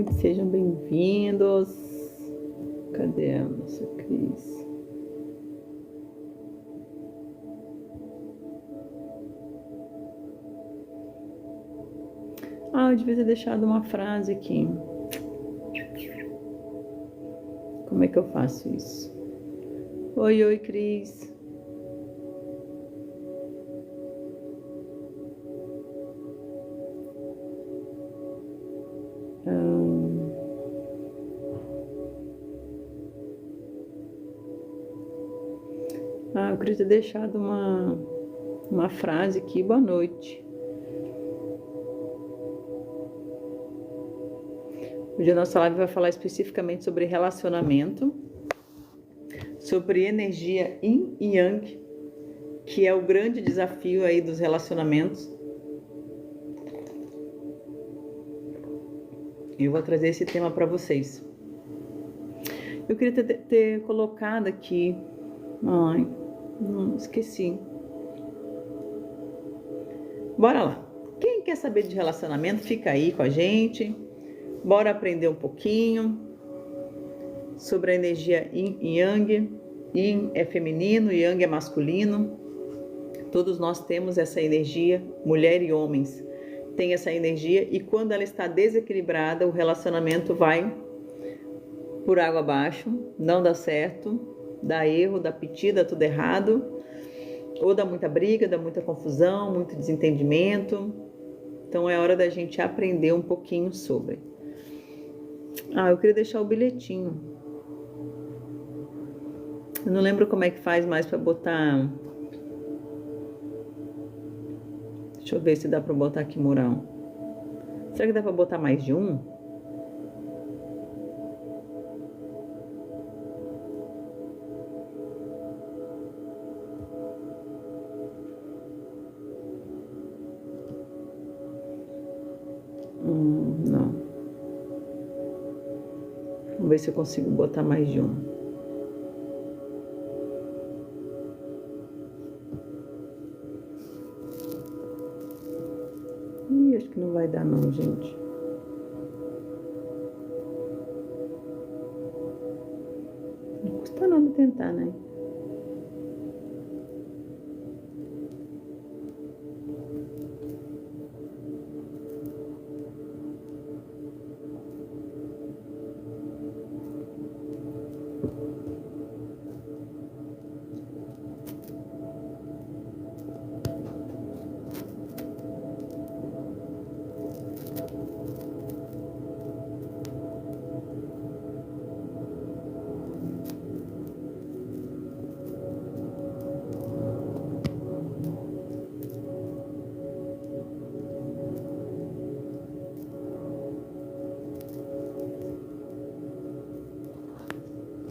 noite, sejam bem-vindos. Cadê a nossa Cris? Eu devia ter deixado uma frase aqui. Como é que eu faço isso? Oi, Cris. Eu queria ter deixado uma frase aqui. Boa noite. Hoje a nossa live vai falar especificamente sobre relacionamento, sobre energia Yin e Yang, que é o grande desafio aí dos relacionamentos. Eu vou trazer esse tema para vocês. Eu queria ter colocado aqui... esqueci. Bora lá. Quem quer saber de relacionamento, fica aí com a gente. Bora aprender um pouquinho sobre a energia Yin e Yang. Yin é feminino, Yang é masculino. Todos nós temos essa energia, mulher e homens têm essa energia, e quando ela está desequilibrada, o relacionamento vai por água abaixo, não dá certo, dá erro, dá piti, dá tudo errado, ou dá muita briga, dá muita confusão, muito desentendimento. Então é hora da gente aprender um pouquinho sobre. Eu queria deixar o bilhetinho. Eu não lembro como é que faz mais para botar. Deixa eu ver se dá para botar aqui mural. Será que dá para botar mais de um? Não. Vamos ver se eu consigo botar mais de um. Acho que não vai dar não, gente. Não custa nada tentar, né?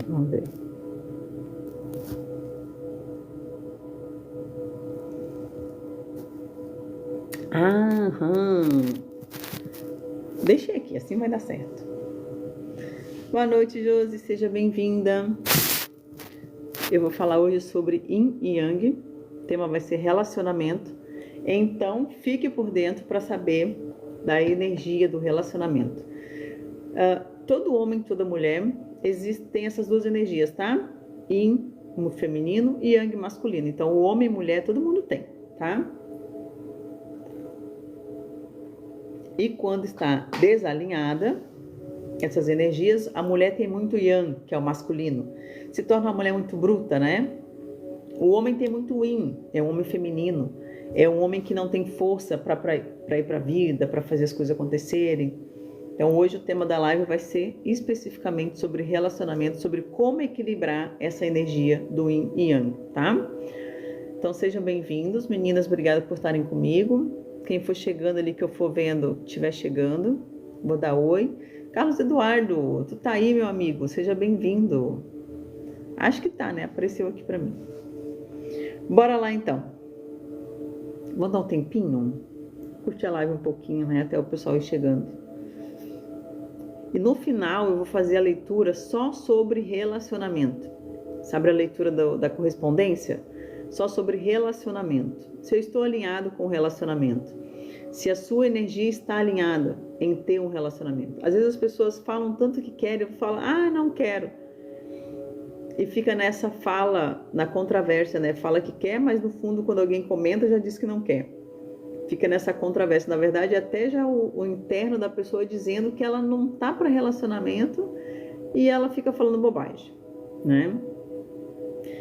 Vamos ver. Deixei aqui, assim vai dar certo. Boa noite, Josi, seja bem-vinda. Eu vou falar hoje sobre Yin e Yang. O tema vai ser relacionamento. Então, fique por dentro para saber da energia do relacionamento. Todo homem, toda mulher, tem essas duas energias, tá? Yin feminino e Yang masculino. Então, o homem e mulher, todo mundo tem, tá? E quando está desalinhada, essas energias, a mulher tem muito Yang, que é o masculino. Se torna uma mulher muito bruta, né? O homem tem muito Yin, é um homem feminino. É um homem que não tem força para ir para a vida, para fazer as coisas acontecerem. Então, hoje o tema da live vai ser especificamente sobre relacionamento, sobre como equilibrar essa energia do Yin e Yang, tá? Então, sejam bem-vindos. Meninas, obrigada por estarem comigo. Quem for chegando ali, que eu for vendo, estiver chegando, vou dar oi. Carlos Eduardo, tu tá aí, meu amigo? Seja bem-vindo. Acho que tá, né? Apareceu aqui pra mim. Bora lá, então. Vou dar um tempinho. Curtir a live um pouquinho, né? Até o pessoal ir chegando. E no final eu vou fazer a leitura só sobre relacionamento. Sabe a leitura da correspondência? Só sobre relacionamento. Se eu estou alinhado com o relacionamento, se a sua energia está alinhada em ter um relacionamento. Às vezes as pessoas falam tanto que querem, falam, não quero. E fica nessa fala, na controvérsia, né? Fala que quer, mas no fundo, quando alguém comenta, já diz que não quer. Fica nessa controvérsia. Na verdade, até já o interno da pessoa dizendo que ela não tá para relacionamento e ela fica falando bobagem, né?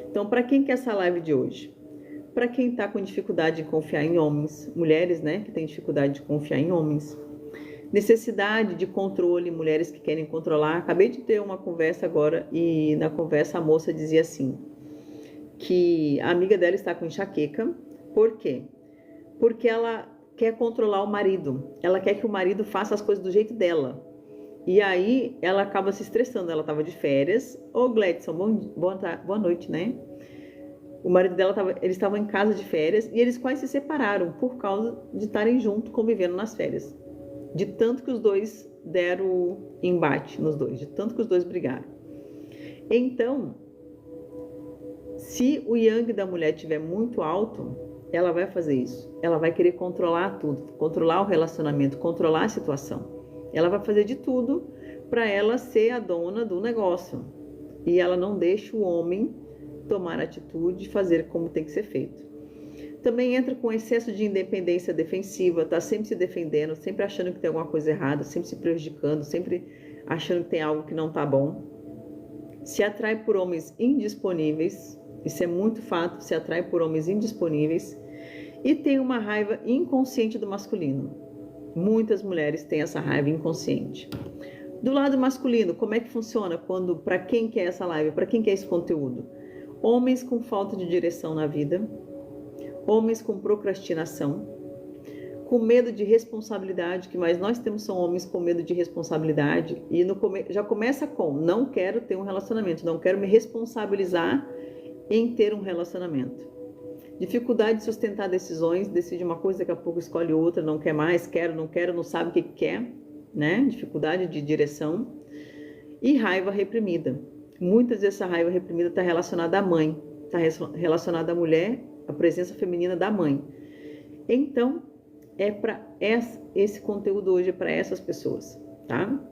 Então, para quem que é essa live de hoje? Para quem está com dificuldade de confiar em homens, mulheres, né, que tem dificuldade de confiar em homens, necessidade de controle, mulheres que querem controlar. Acabei de ter uma conversa agora e na conversa a moça dizia assim, que a amiga dela está com enxaqueca. Por quê? Porque ela quer controlar o marido, ela quer que o marido faça as coisas do jeito dela. E aí ela acaba se estressando. Ela estava de férias. Ô Gledson, boa noite, né? O marido dela eles estavam em casa de férias e eles quase se separaram por causa de estarem juntos, convivendo nas férias. De tanto que os dois deram embate nos dois, de tanto que os dois brigaram. Então, se o yang da mulher estiver muito alto, ela vai fazer isso. Ela vai querer controlar tudo, controlar o relacionamento, controlar a situação. Ela vai fazer de tudo para ela ser a dona do negócio. E ela não deixa o homem tomar atitude e fazer como tem que ser feito. Também entra com excesso de independência defensiva, tá sempre se defendendo, sempre achando que tem alguma coisa errada, sempre se prejudicando, sempre achando que tem algo que não tá bom. Se atrai por homens indisponíveis, isso é muito fato, se atrai por homens indisponíveis. E tem uma raiva inconsciente do masculino. Muitas mulheres têm essa raiva inconsciente. Do lado masculino, como é que funciona quando, para quem quer essa live, para quem quer esse conteúdo? Homens com falta de direção na vida, homens com procrastinação, com medo de responsabilidade, que mais nós temos são homens com medo de responsabilidade, e já começa com, não quero ter um relacionamento, não quero me responsabilizar em ter um relacionamento. Dificuldade de sustentar decisões, decide uma coisa, daqui a pouco escolhe outra, não quer mais, quero, não quero, não sabe o que quer, né? Dificuldade de direção. E raiva reprimida. Muitas vezes essa raiva reprimida está relacionada à mãe, está relacionada à mulher, à presença feminina da mãe. Então, é para esse conteúdo hoje é para essas pessoas, tá?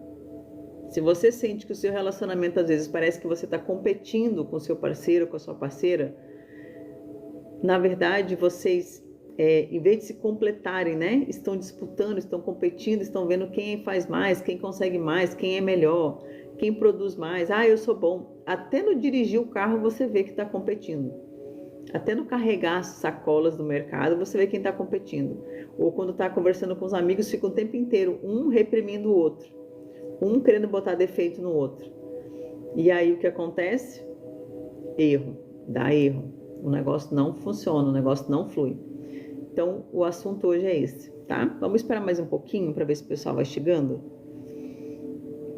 Se você sente que o seu relacionamento às vezes parece que você está competindo com o seu parceiro, com a sua parceira, na verdade, vocês, em vez de se completarem, né? Estão disputando, estão competindo, estão vendo quem faz mais, quem consegue mais, quem é melhor, quem produz mais. Eu sou bom. Até no dirigir o carro você vê que está competindo. Até no carregar sacolas do mercado você vê quem está competindo. Ou quando está conversando com os amigos, fica o tempo inteiro um reprimindo o outro. Um querendo botar defeito no outro. E aí o que acontece? Erro. Dá erro. O negócio não funciona, o negócio não flui. Então, o assunto hoje é esse, tá? Vamos esperar mais um pouquinho para ver se o pessoal vai chegando?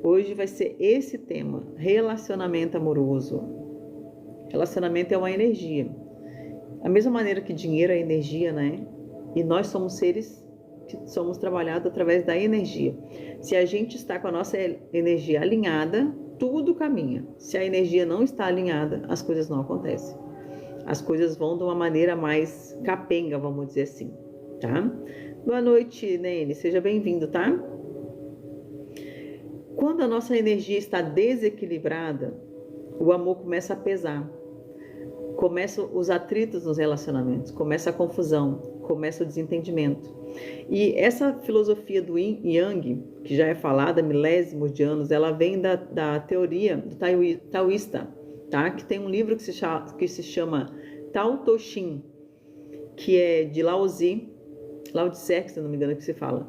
Hoje vai ser esse tema, relacionamento amoroso. Relacionamento é uma energia. Da mesma maneira que dinheiro é energia, né? E nós somos seres que somos trabalhados através da energia. Se a gente está com a nossa energia alinhada, tudo caminha. Se a energia não está alinhada, as coisas não acontecem. As coisas vão de uma maneira mais capenga, vamos dizer assim, tá? Boa noite, Nene, seja bem-vindo, tá? Quando a nossa energia está desequilibrada, o amor começa a pesar. Começam os atritos nos relacionamentos, começa a confusão, começa o desentendimento. E essa filosofia do Yin e Yang, que já é falada há milésimos de anos, ela vem da teoria do taoísta, tá? Que tem um livro que se chama Tao Te Ching, que é de Lao Tse, se não me engano que se fala,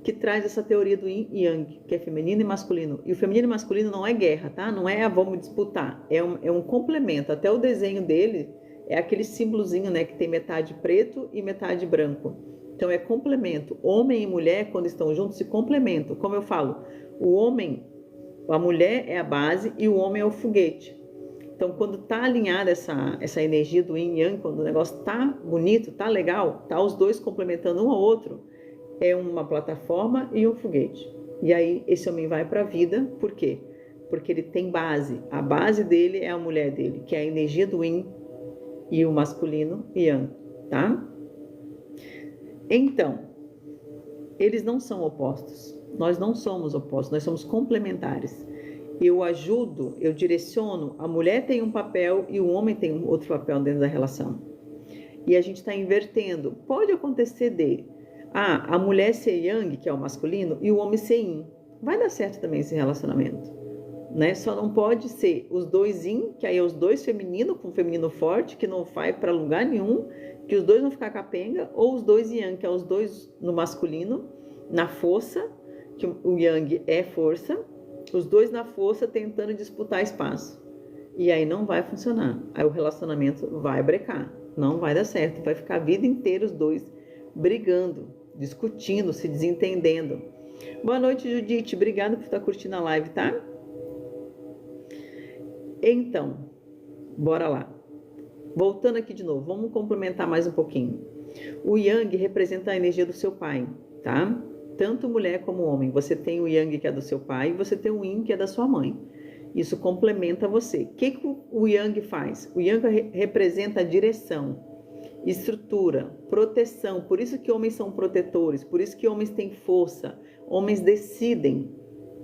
que traz essa teoria do Yin e Yang, que é feminino e masculino. E o feminino e masculino não é guerra, tá? Não é vamos disputar, é um complemento. Até o desenho dele é aquele símbolozinho, né, que tem metade preto e metade branco. Então é complemento. Homem e mulher, quando estão juntos, se complementam. Como eu falo, o homem, a mulher é a base e o homem é o foguete. Então, quando tá alinhada essa energia do Yin e Yang, quando o negócio tá bonito, tá legal, tá os dois complementando um ao outro, é uma plataforma e um foguete. E aí, esse homem vai para a vida, por quê? Porque ele tem base. A base dele é a mulher dele, que é a energia do Yin e o masculino Yang, tá? Então, Eles não são opostos. Nós não somos opostos, nós somos complementares. Eu ajudo, eu direciono, a mulher tem um papel e o homem tem um outro papel dentro da relação. E a gente está invertendo. Pode acontecer a mulher ser yang, que é o masculino, e o homem ser yin. Vai dar certo também esse relacionamento, né? Só não pode ser os dois yin, que aí é os dois feminino, com feminino forte, que não vai para lugar nenhum, que os dois vão ficar capenga, ou os dois yang, que é os dois no masculino, na força, que o yang é força, os dois na força tentando disputar espaço. E aí não vai funcionar. Aí o relacionamento vai brecar, não vai dar certo, vai ficar a vida inteira os dois brigando, discutindo, se desentendendo. Boa noite, Judite. Obrigada por estar curtindo a live, tá? Então, bora lá. Voltando aqui de novo, vamos complementar mais um pouquinho. O Yang representa a energia do seu pai, tá? Tanto mulher como homem. Você tem o Yang, que é do seu pai, e você tem o Yin, que é da sua mãe. Isso complementa você. O que o Yang faz? O Yang representa a direção, estrutura, proteção. Por isso que homens são protetores, por isso que homens têm força. Homens decidem,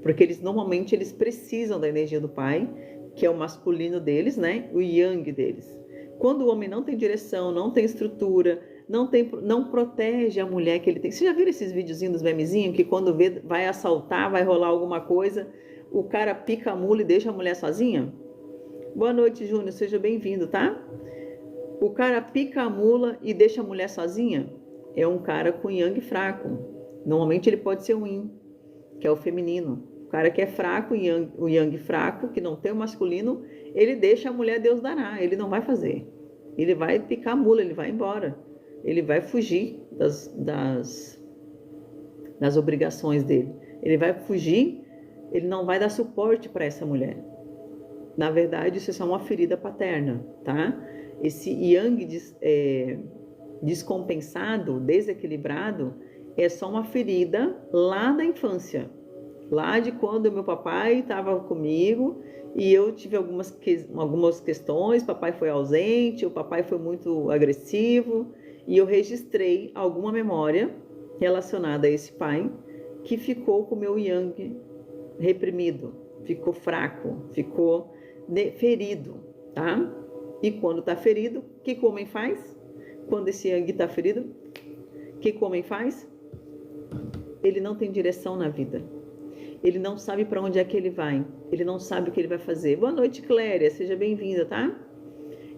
porque normalmente eles precisam da energia do pai, que é o masculino deles, né? O Yang deles. Quando o homem não tem direção, não tem estrutura, não protege a mulher que ele tem. Você já viram esses videozinhos dos memezinhos que quando vai assaltar, vai rolar alguma coisa, o cara pica a mula e deixa a mulher sozinha? Boa noite, Júnior, seja bem-vindo, tá? O cara pica a mula e deixa a mulher sozinha? É um cara com Yang fraco. Normalmente ele pode ser um Yin, que é o feminino. O cara que é fraco, o Yang fraco, que não tem o masculino, ele deixa a mulher Deus dará, ele não vai fazer. Ele vai picar a mula, ele vai embora. Ele vai fugir das obrigações dele. Ele vai fugir, ele não vai dar suporte para essa mulher. Na verdade, isso é só uma ferida paterna, tá? Esse Yang descompensado, desequilibrado, é só uma ferida lá da infância. Lá de quando meu papai estava comigo e eu tive algumas questões, papai foi ausente, o papai foi muito agressivo e eu registrei alguma memória relacionada a esse pai que ficou com o meu Yang reprimido, ficou fraco, ficou ferido, tá? E quando está ferido, o que o homem faz? Quando esse Yang está ferido, o que o homem faz? Ele não tem direção na vida. Ele não sabe para onde é que ele vai. Ele não sabe o que ele vai fazer. Boa noite, Cléria. Seja bem-vinda, tá?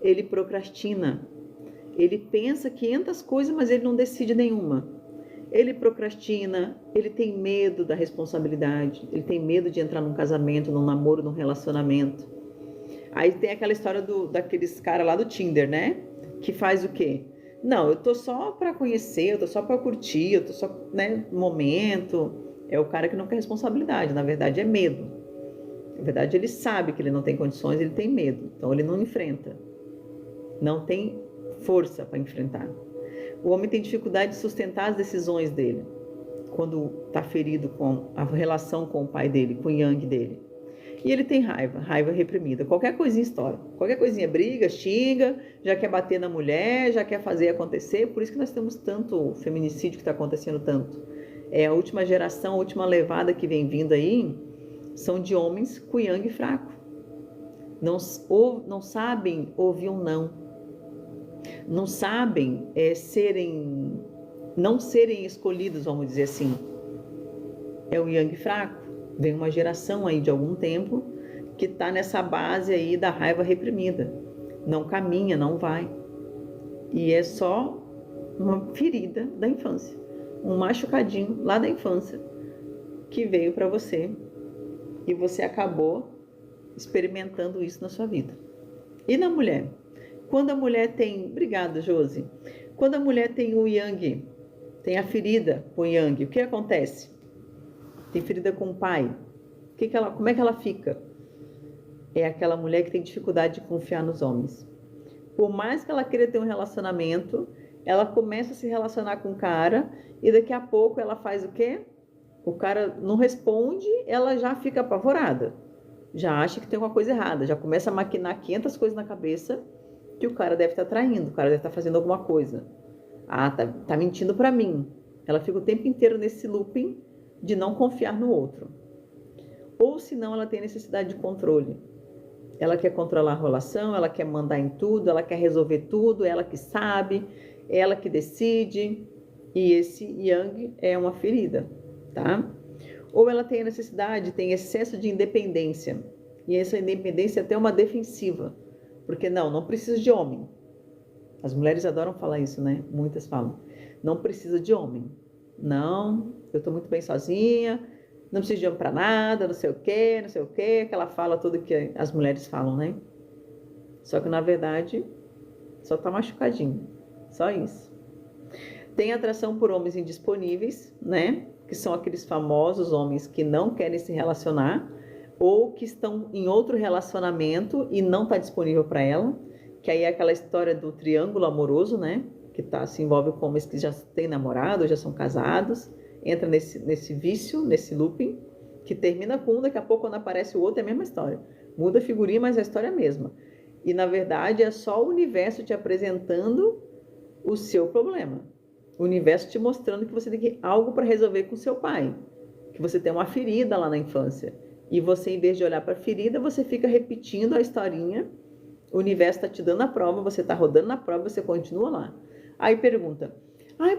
Ele procrastina. Ele pensa 500 coisas, mas ele não decide nenhuma. Ele procrastina. Ele tem medo da responsabilidade. Ele tem medo de entrar num casamento, num namoro, num relacionamento. Aí tem aquela história daqueles caras lá do Tinder, né? Que faz o quê? Não, eu tô só para conhecer, eu tô só para curtir, eu tô só, né, no momento. É o cara que não quer responsabilidade, na verdade é medo. Na verdade ele sabe que ele não tem condições, ele tem medo, então ele não enfrenta. Não tem força para enfrentar. O homem tem dificuldade de sustentar as decisões dele, quando está ferido com a relação com o pai dele, com o Yang dele. E ele tem raiva reprimida. Qualquer coisinha estoura. Qualquer coisinha briga, xinga, já quer bater na mulher, já quer fazer acontecer. Por isso que nós temos tanto feminicídio que está acontecendo tanto. A última geração, a última levada que vem vindo aí, são de homens com Yang fraco. Não sabem ouvir um não. Não sabem não serem escolhidos, vamos dizer assim. É o Yang fraco. Vem uma geração aí de algum tempo que está nessa base aí da raiva reprimida. Não caminha, não vai. E é só uma ferida da infância. Um machucadinho lá da infância que veio para você e você acabou experimentando isso na sua vida. E na mulher? Quando a mulher tem... Obrigada, Josi. Quando a mulher tem o Yang, tem a ferida com o Yang, o que acontece? Tem ferida com o pai. Como é que ela fica? É aquela mulher que tem dificuldade de confiar nos homens. Por mais que ela queira ter um relacionamento, ela começa a se relacionar com o cara e daqui a pouco ela faz o quê? O cara não responde, ela já fica apavorada. Já acha que tem alguma coisa errada, já começa a maquinar 500 coisas na cabeça que o cara deve estar traindo, o cara deve estar fazendo alguma coisa. Ah, tá mentindo pra mim. Ela fica o tempo inteiro nesse looping de não confiar no outro. Ou senão ela tem necessidade de controle. Ela quer controlar a relação, ela quer mandar em tudo, ela quer resolver tudo, ela que sabe, ela que decide. E esse yang é uma ferida, tá? Ou ela tem a necessidade, tem excesso de independência. E essa independência é até uma defensiva. Porque não precisa de homem. As mulheres adoram falar isso, né? Muitas falam. Não precisa de homem. Não, eu estou muito bem sozinha, não preciso de homem para nada, não sei o quê, aquela fala toda que as mulheres falam, né? Só que na verdade, só tá machucadinho. Só isso. Tem atração por homens indisponíveis, né? Que são aqueles famosos homens que não querem se relacionar ou que estão em outro relacionamento e não está disponível para ela, que aí é aquela história do triângulo amoroso, né? Que se envolve com homens que já têm namorado, já são casados, entra nesse vício, nesse looping, que termina com um, daqui a pouco quando aparece o outro é a mesma história. Muda a figurinha, mas a história é a mesma. E na verdade é só o universo te apresentando o seu problema. O universo te mostrando que você tem algo para resolver com seu pai, que você tem uma ferida lá na infância. E você, em vez de olhar para a ferida, você fica repetindo a historinha. O universo está te dando a prova, você está rodando na prova, você continua lá. Aí pergunta,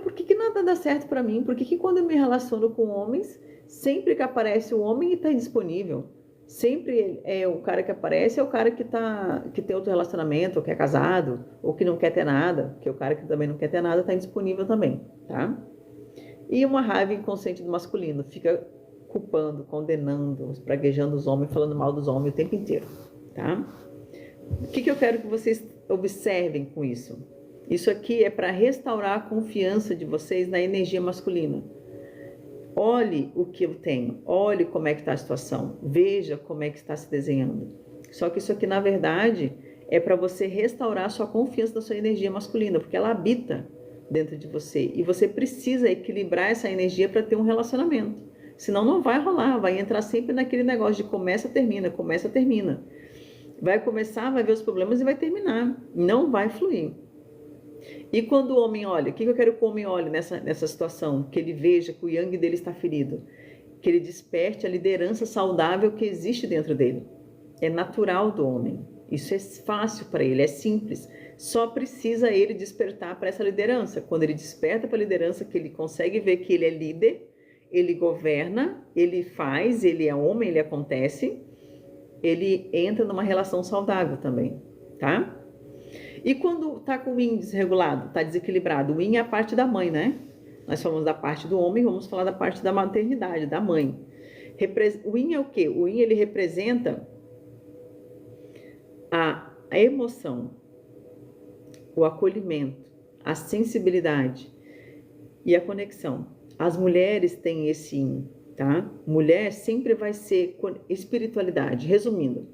por que nada dá certo para mim? Por que quando eu me relaciono com homens, sempre que aparece o homem está indisponível? Sempre é o cara que aparece, é o cara que tem outro relacionamento, ou que é casado, ou que não quer ter nada, que o cara que também não quer ter nada está indisponível também, tá? E uma raiva inconsciente do masculino, fica culpando, condenando, praguejando os homens, falando mal dos homens o tempo inteiro, tá? O que eu quero que vocês observem com isso? Isso aqui é para restaurar a confiança de vocês na energia masculina. Olhe o que eu tenho, olhe como é que está a situação, veja como é que está se desenhando. Só que isso aqui, na verdade, é para você restaurar a sua confiança na sua energia masculina, porque ela habita dentro de você. E você precisa equilibrar essa energia para ter um relacionamento. Senão não vai rolar, vai entrar sempre naquele negócio de começa, termina. Vai começar, vai ver os problemas e vai terminar. Não vai fluir. E quando o homem olha, o que eu quero que o homem olhe nessa situação? Que ele veja que o yang dele está ferido. Que ele desperte a liderança saudável que existe dentro dele. É natural do homem. Isso é fácil para ele, é simples. Só precisa ele despertar para essa liderança. Quando ele desperta para a liderança, que ele consegue ver que ele é líder, ele governa, ele faz, ele é homem, ele acontece, ele entra numa relação saudável também, tá? E quando tá com o yin desregulado, tá desequilibrado, o yin é a parte da mãe, né? Nós falamos da parte do homem, vamos falar da parte da maternidade, da mãe. O yin é o quê? O yin, ele representa a emoção, o acolhimento, a sensibilidade e a conexão. As mulheres têm esse yin, tá? Mulher sempre vai ser espiritualidade. Resumindo,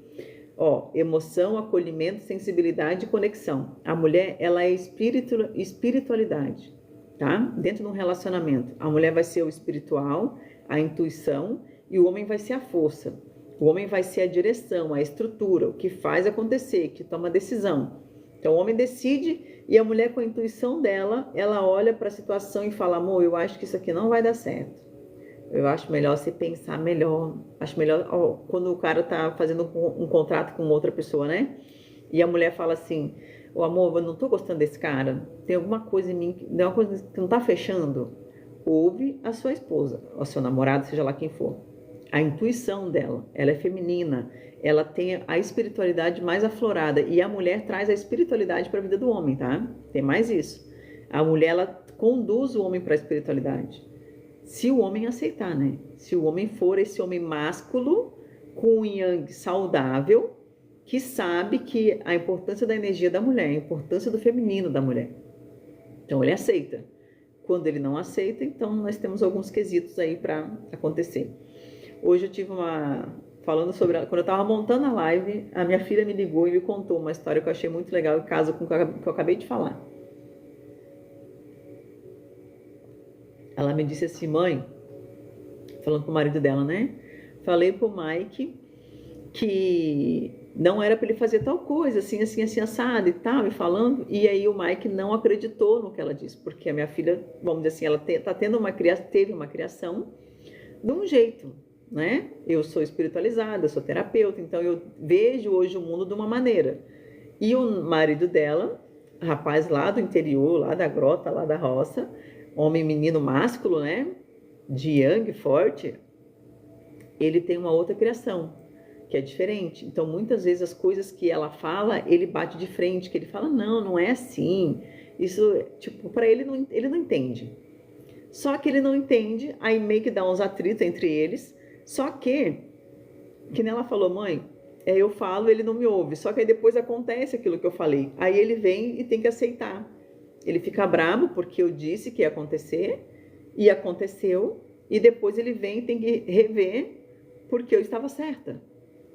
emoção, acolhimento, sensibilidade e conexão. A mulher, ela é espiritualidade, tá? Dentro de um relacionamento, a mulher vai ser o espiritual, a intuição, e o homem vai ser a força. O homem vai ser a direção, a estrutura, o que faz acontecer, que toma decisão. Então, o homem decide e a mulher, com a intuição dela, ela olha para a situação e fala, amor, eu acho que isso aqui não vai dar certo. Eu acho melhor você pensar melhor. Acho melhor quando o cara tá fazendo um contrato com outra pessoa, né? E a mulher fala assim, amor, eu não tô gostando desse cara. Tem alguma coisa em mim, tem uma coisa que não tá fechando. Ouve a sua esposa, o seu namorado, seja lá quem for. A intuição dela, ela é feminina, ela tem a espiritualidade mais aflorada. E a mulher traz a espiritualidade para a vida do homem, tá? Tem mais isso. A mulher, ela conduz o homem para a espiritualidade. Se o homem aceitar, né? Se o homem for esse homem másculo, com um yang saudável, que sabe que a importância da energia da mulher, a importância do feminino da mulher. Então, ele aceita. Quando ele não aceita, então nós temos alguns quesitos aí para acontecer. Hoje eu tive falando sobre... Quando eu estava montando a live, a minha filha me ligou e me contou uma história que eu achei muito legal, em caso com o que eu acabei de falar. Ela me disse assim, mãe, falando com o marido dela, né? Falei pro Mike que não era para ele fazer tal coisa, assim, assim, assim, assado e tal, e falando. E aí o Mike não acreditou no que ela disse, porque a minha filha, vamos dizer assim, ela teve uma criação de um jeito, né? Eu sou espiritualizada, eu sou terapeuta, então eu vejo hoje o mundo de uma maneira. E o marido dela, rapaz lá do interior, lá da grota, lá da roça, homem, menino, másculo, né? De yang, forte, ele tem uma outra criação, que é diferente. Então, muitas vezes as coisas que ela fala, ele bate de frente, que ele fala, não, não é assim. Isso, tipo, para ele não entende. Só que ele não entende, aí meio que dá uns atritos entre eles. Só que nem ela falou, mãe, eu falo, ele não me ouve. Só que aí depois acontece aquilo que eu falei. Aí ele vem e tem que aceitar. Ele fica bravo porque eu disse que ia acontecer, e aconteceu, e depois ele vem e tem que rever porque eu estava certa.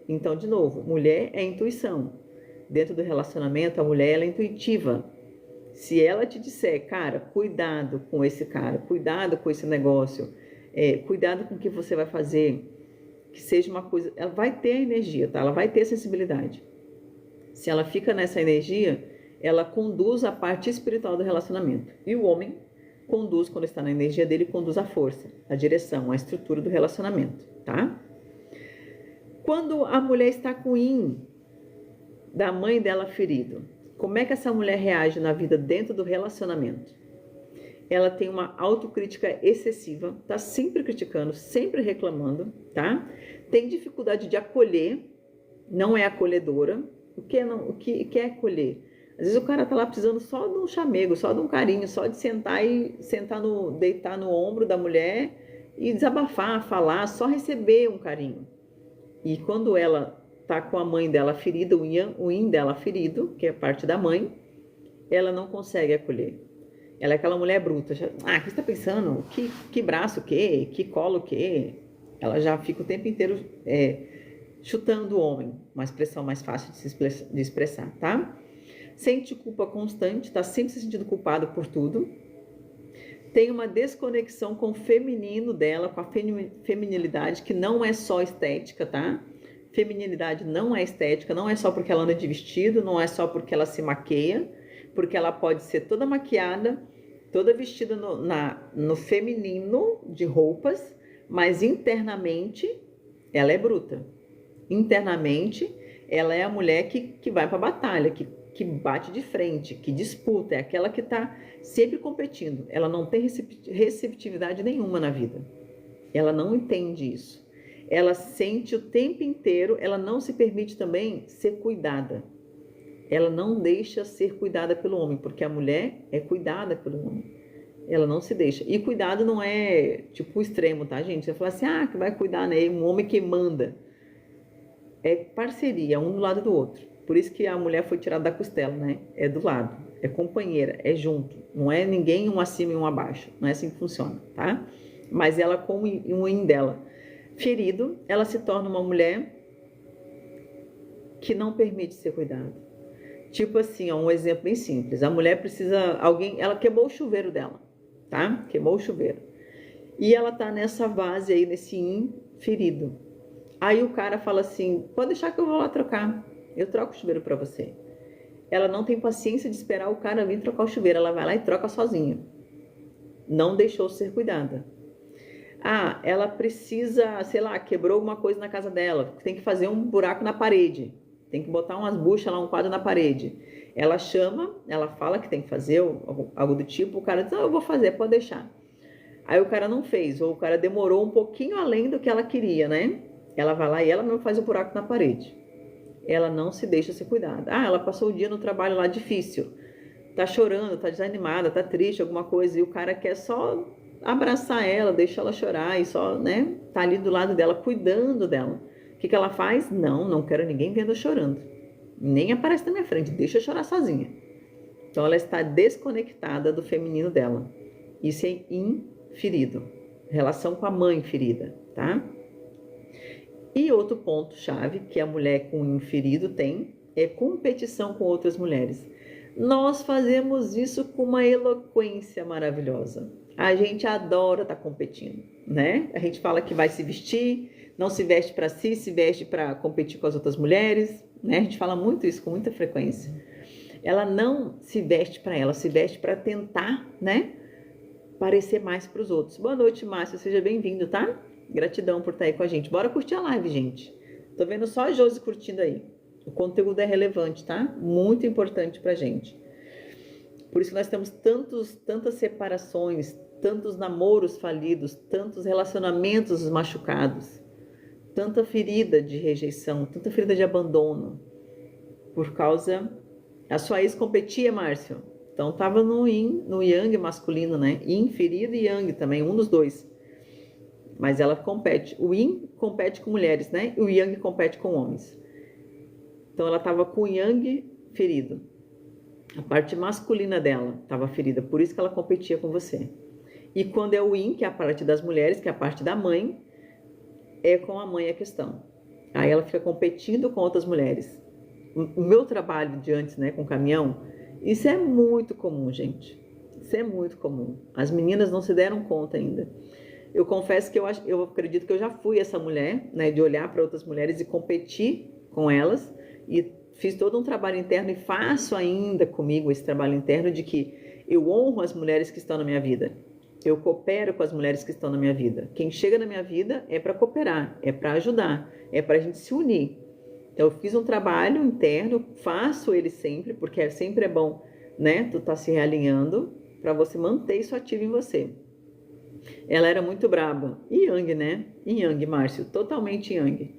Então, de novo, mulher é intuição. Dentro do relacionamento, a mulher ela é intuitiva. Se ela te disser, cara, cuidado com esse cara, cuidado com esse negócio, cuidado com o que você vai fazer, que seja uma coisa, ela vai ter a energia, tá? Ela vai ter a sensibilidade. Se ela fica nessa energia, ela conduz a parte espiritual do relacionamento. E o homem conduz, quando está na energia dele, conduz a força, a direção, a estrutura do relacionamento, tá? Quando a mulher está com o yin da mãe dela ferido, como é que essa mulher reage na vida dentro do relacionamento? Ela tem uma autocrítica excessiva, tá sempre criticando, sempre reclamando, tá? Tem dificuldade de acolher, não é acolhedora. O que é acolher? Às vezes o cara tá lá precisando só de um chamego, só de um carinho, só de deitar no ombro da mulher e desabafar, falar, só receber um carinho. E quando ela tá com a mãe dela ferida, o yin dela ferido, que é parte da mãe, ela não consegue acolher. Ela é aquela mulher bruta. O que você tá pensando? Que braço o quê? Que colo o quê? Ela já fica o tempo inteiro chutando o homem. Uma expressão mais fácil de expressar, tá? Sente culpa constante, tá sempre se sentindo culpado por tudo. Tem uma desconexão com o feminino dela, com a feminilidade, que não é só estética, tá? Feminilidade não é estética, não é só porque ela anda de vestido, não é só porque ela se maqueia, porque ela pode ser toda maquiada, toda vestida no feminino de roupas, mas internamente ela é bruta. Internamente ela é a mulher que vai para a batalha, que bate de frente, que disputa, é aquela que está sempre competindo. Ela não tem receptividade nenhuma na vida. Ela não entende isso. Ela sente o tempo inteiro, ela não se permite também ser cuidada. Ela não deixa ser cuidada pelo homem, porque a mulher é cuidada pelo homem. Ela não se deixa. E cuidado não é tipo o extremo, tá, gente? Você fala assim, que vai cuidar, né? Um homem que manda. É parceria, um do lado do outro. Por isso que a mulher foi tirada da costela, né? É do lado, é companheira, é junto. Não é ninguém um acima e um abaixo. Não é assim que funciona, tá? Mas ela com o yin dela ferido, ela se torna uma mulher que não permite ser cuidada. Tipo assim, um exemplo bem simples. A mulher precisa, ela queimou o chuveiro dela, tá? Queimou o chuveiro. E ela tá nessa vase aí, nesse yin ferido. Aí o cara fala assim, pode deixar que eu vou lá trocar. Eu troco o chuveiro para você. Ela não tem paciência de esperar o cara vir trocar o chuveiro. Ela vai lá e troca sozinha. Não deixou ser cuidada. Ela precisa, sei lá, quebrou alguma coisa na casa dela. Tem que fazer um buraco na parede. Tem que botar umas buchas lá, um quadro na parede. Ela chama, ela fala que tem que fazer algo do tipo. O cara diz, eu vou fazer, pode deixar. Aí o cara não fez, ou o cara demorou um pouquinho além do que ela queria, né? Ela vai lá e ela mesmo faz o buraco na parede. Ela não se deixa ser cuidada. Ela passou o dia no trabalho lá difícil. Tá chorando, tá desanimada, tá triste, alguma coisa. E o cara quer só abraçar ela, deixa ela chorar e só, né? Tá ali do lado dela, cuidando dela. O que ela faz? Não quero ninguém vendo eu chorando. Nem aparece na minha frente, deixa eu chorar sozinha. Então ela está desconectada do feminino dela. Isso é inferido. Relação com a mãe ferida, tá? E outro ponto-chave que a mulher com inferido tem é competição com outras mulheres. Nós fazemos isso com uma eloquência maravilhosa. A gente adora estar competindo, né? A gente fala que vai se vestir, não se veste para si, se veste para competir com as outras mulheres, né? A gente fala muito isso com muita frequência. Ela não se veste para ela, se veste para tentar, né, parecer mais para os outros. Boa noite, Márcio, seja bem-vindo, tá? Gratidão por estar aí com a gente. Bora curtir a live, gente. Tô vendo só a Josi curtindo aí. O conteúdo é relevante, tá? Muito importante pra gente. Por isso que nós temos tantas separações, tantos namoros falidos, tantos relacionamentos machucados, tanta ferida de rejeição, tanta ferida de abandono. Por causa... A sua ex competia, Márcio? Então tava no yin, no yang masculino, né? Yin ferido e yang também, um dos dois. Mas ela compete. O yin compete com mulheres, né? E o yang compete com homens. Então ela estava com o yang ferido. A parte masculina dela estava ferida, por isso que ela competia com você. E quando é o yin, que é a parte das mulheres, que é a parte da mãe, é com a mãe a questão. Aí ela fica competindo com outras mulheres. O meu trabalho de antes, né, com caminhão, isso é muito comum, gente. Isso é muito comum. As meninas não se deram conta ainda. Eu confesso que eu acredito que eu já fui essa mulher, né, de olhar para outras mulheres e competir com elas, e fiz todo um trabalho interno e faço ainda comigo esse trabalho interno de que eu honro as mulheres que estão na minha vida. Eu coopero com as mulheres que estão na minha vida. Quem chega na minha vida é para cooperar, é para ajudar, é para a gente se unir. Então eu fiz um trabalho interno, faço ele sempre, porque sempre é bom, né, tu tá se realinhando para você manter isso ativo em você. Ela era muito braba. Yang, né? Yang, Márcio, totalmente Yang.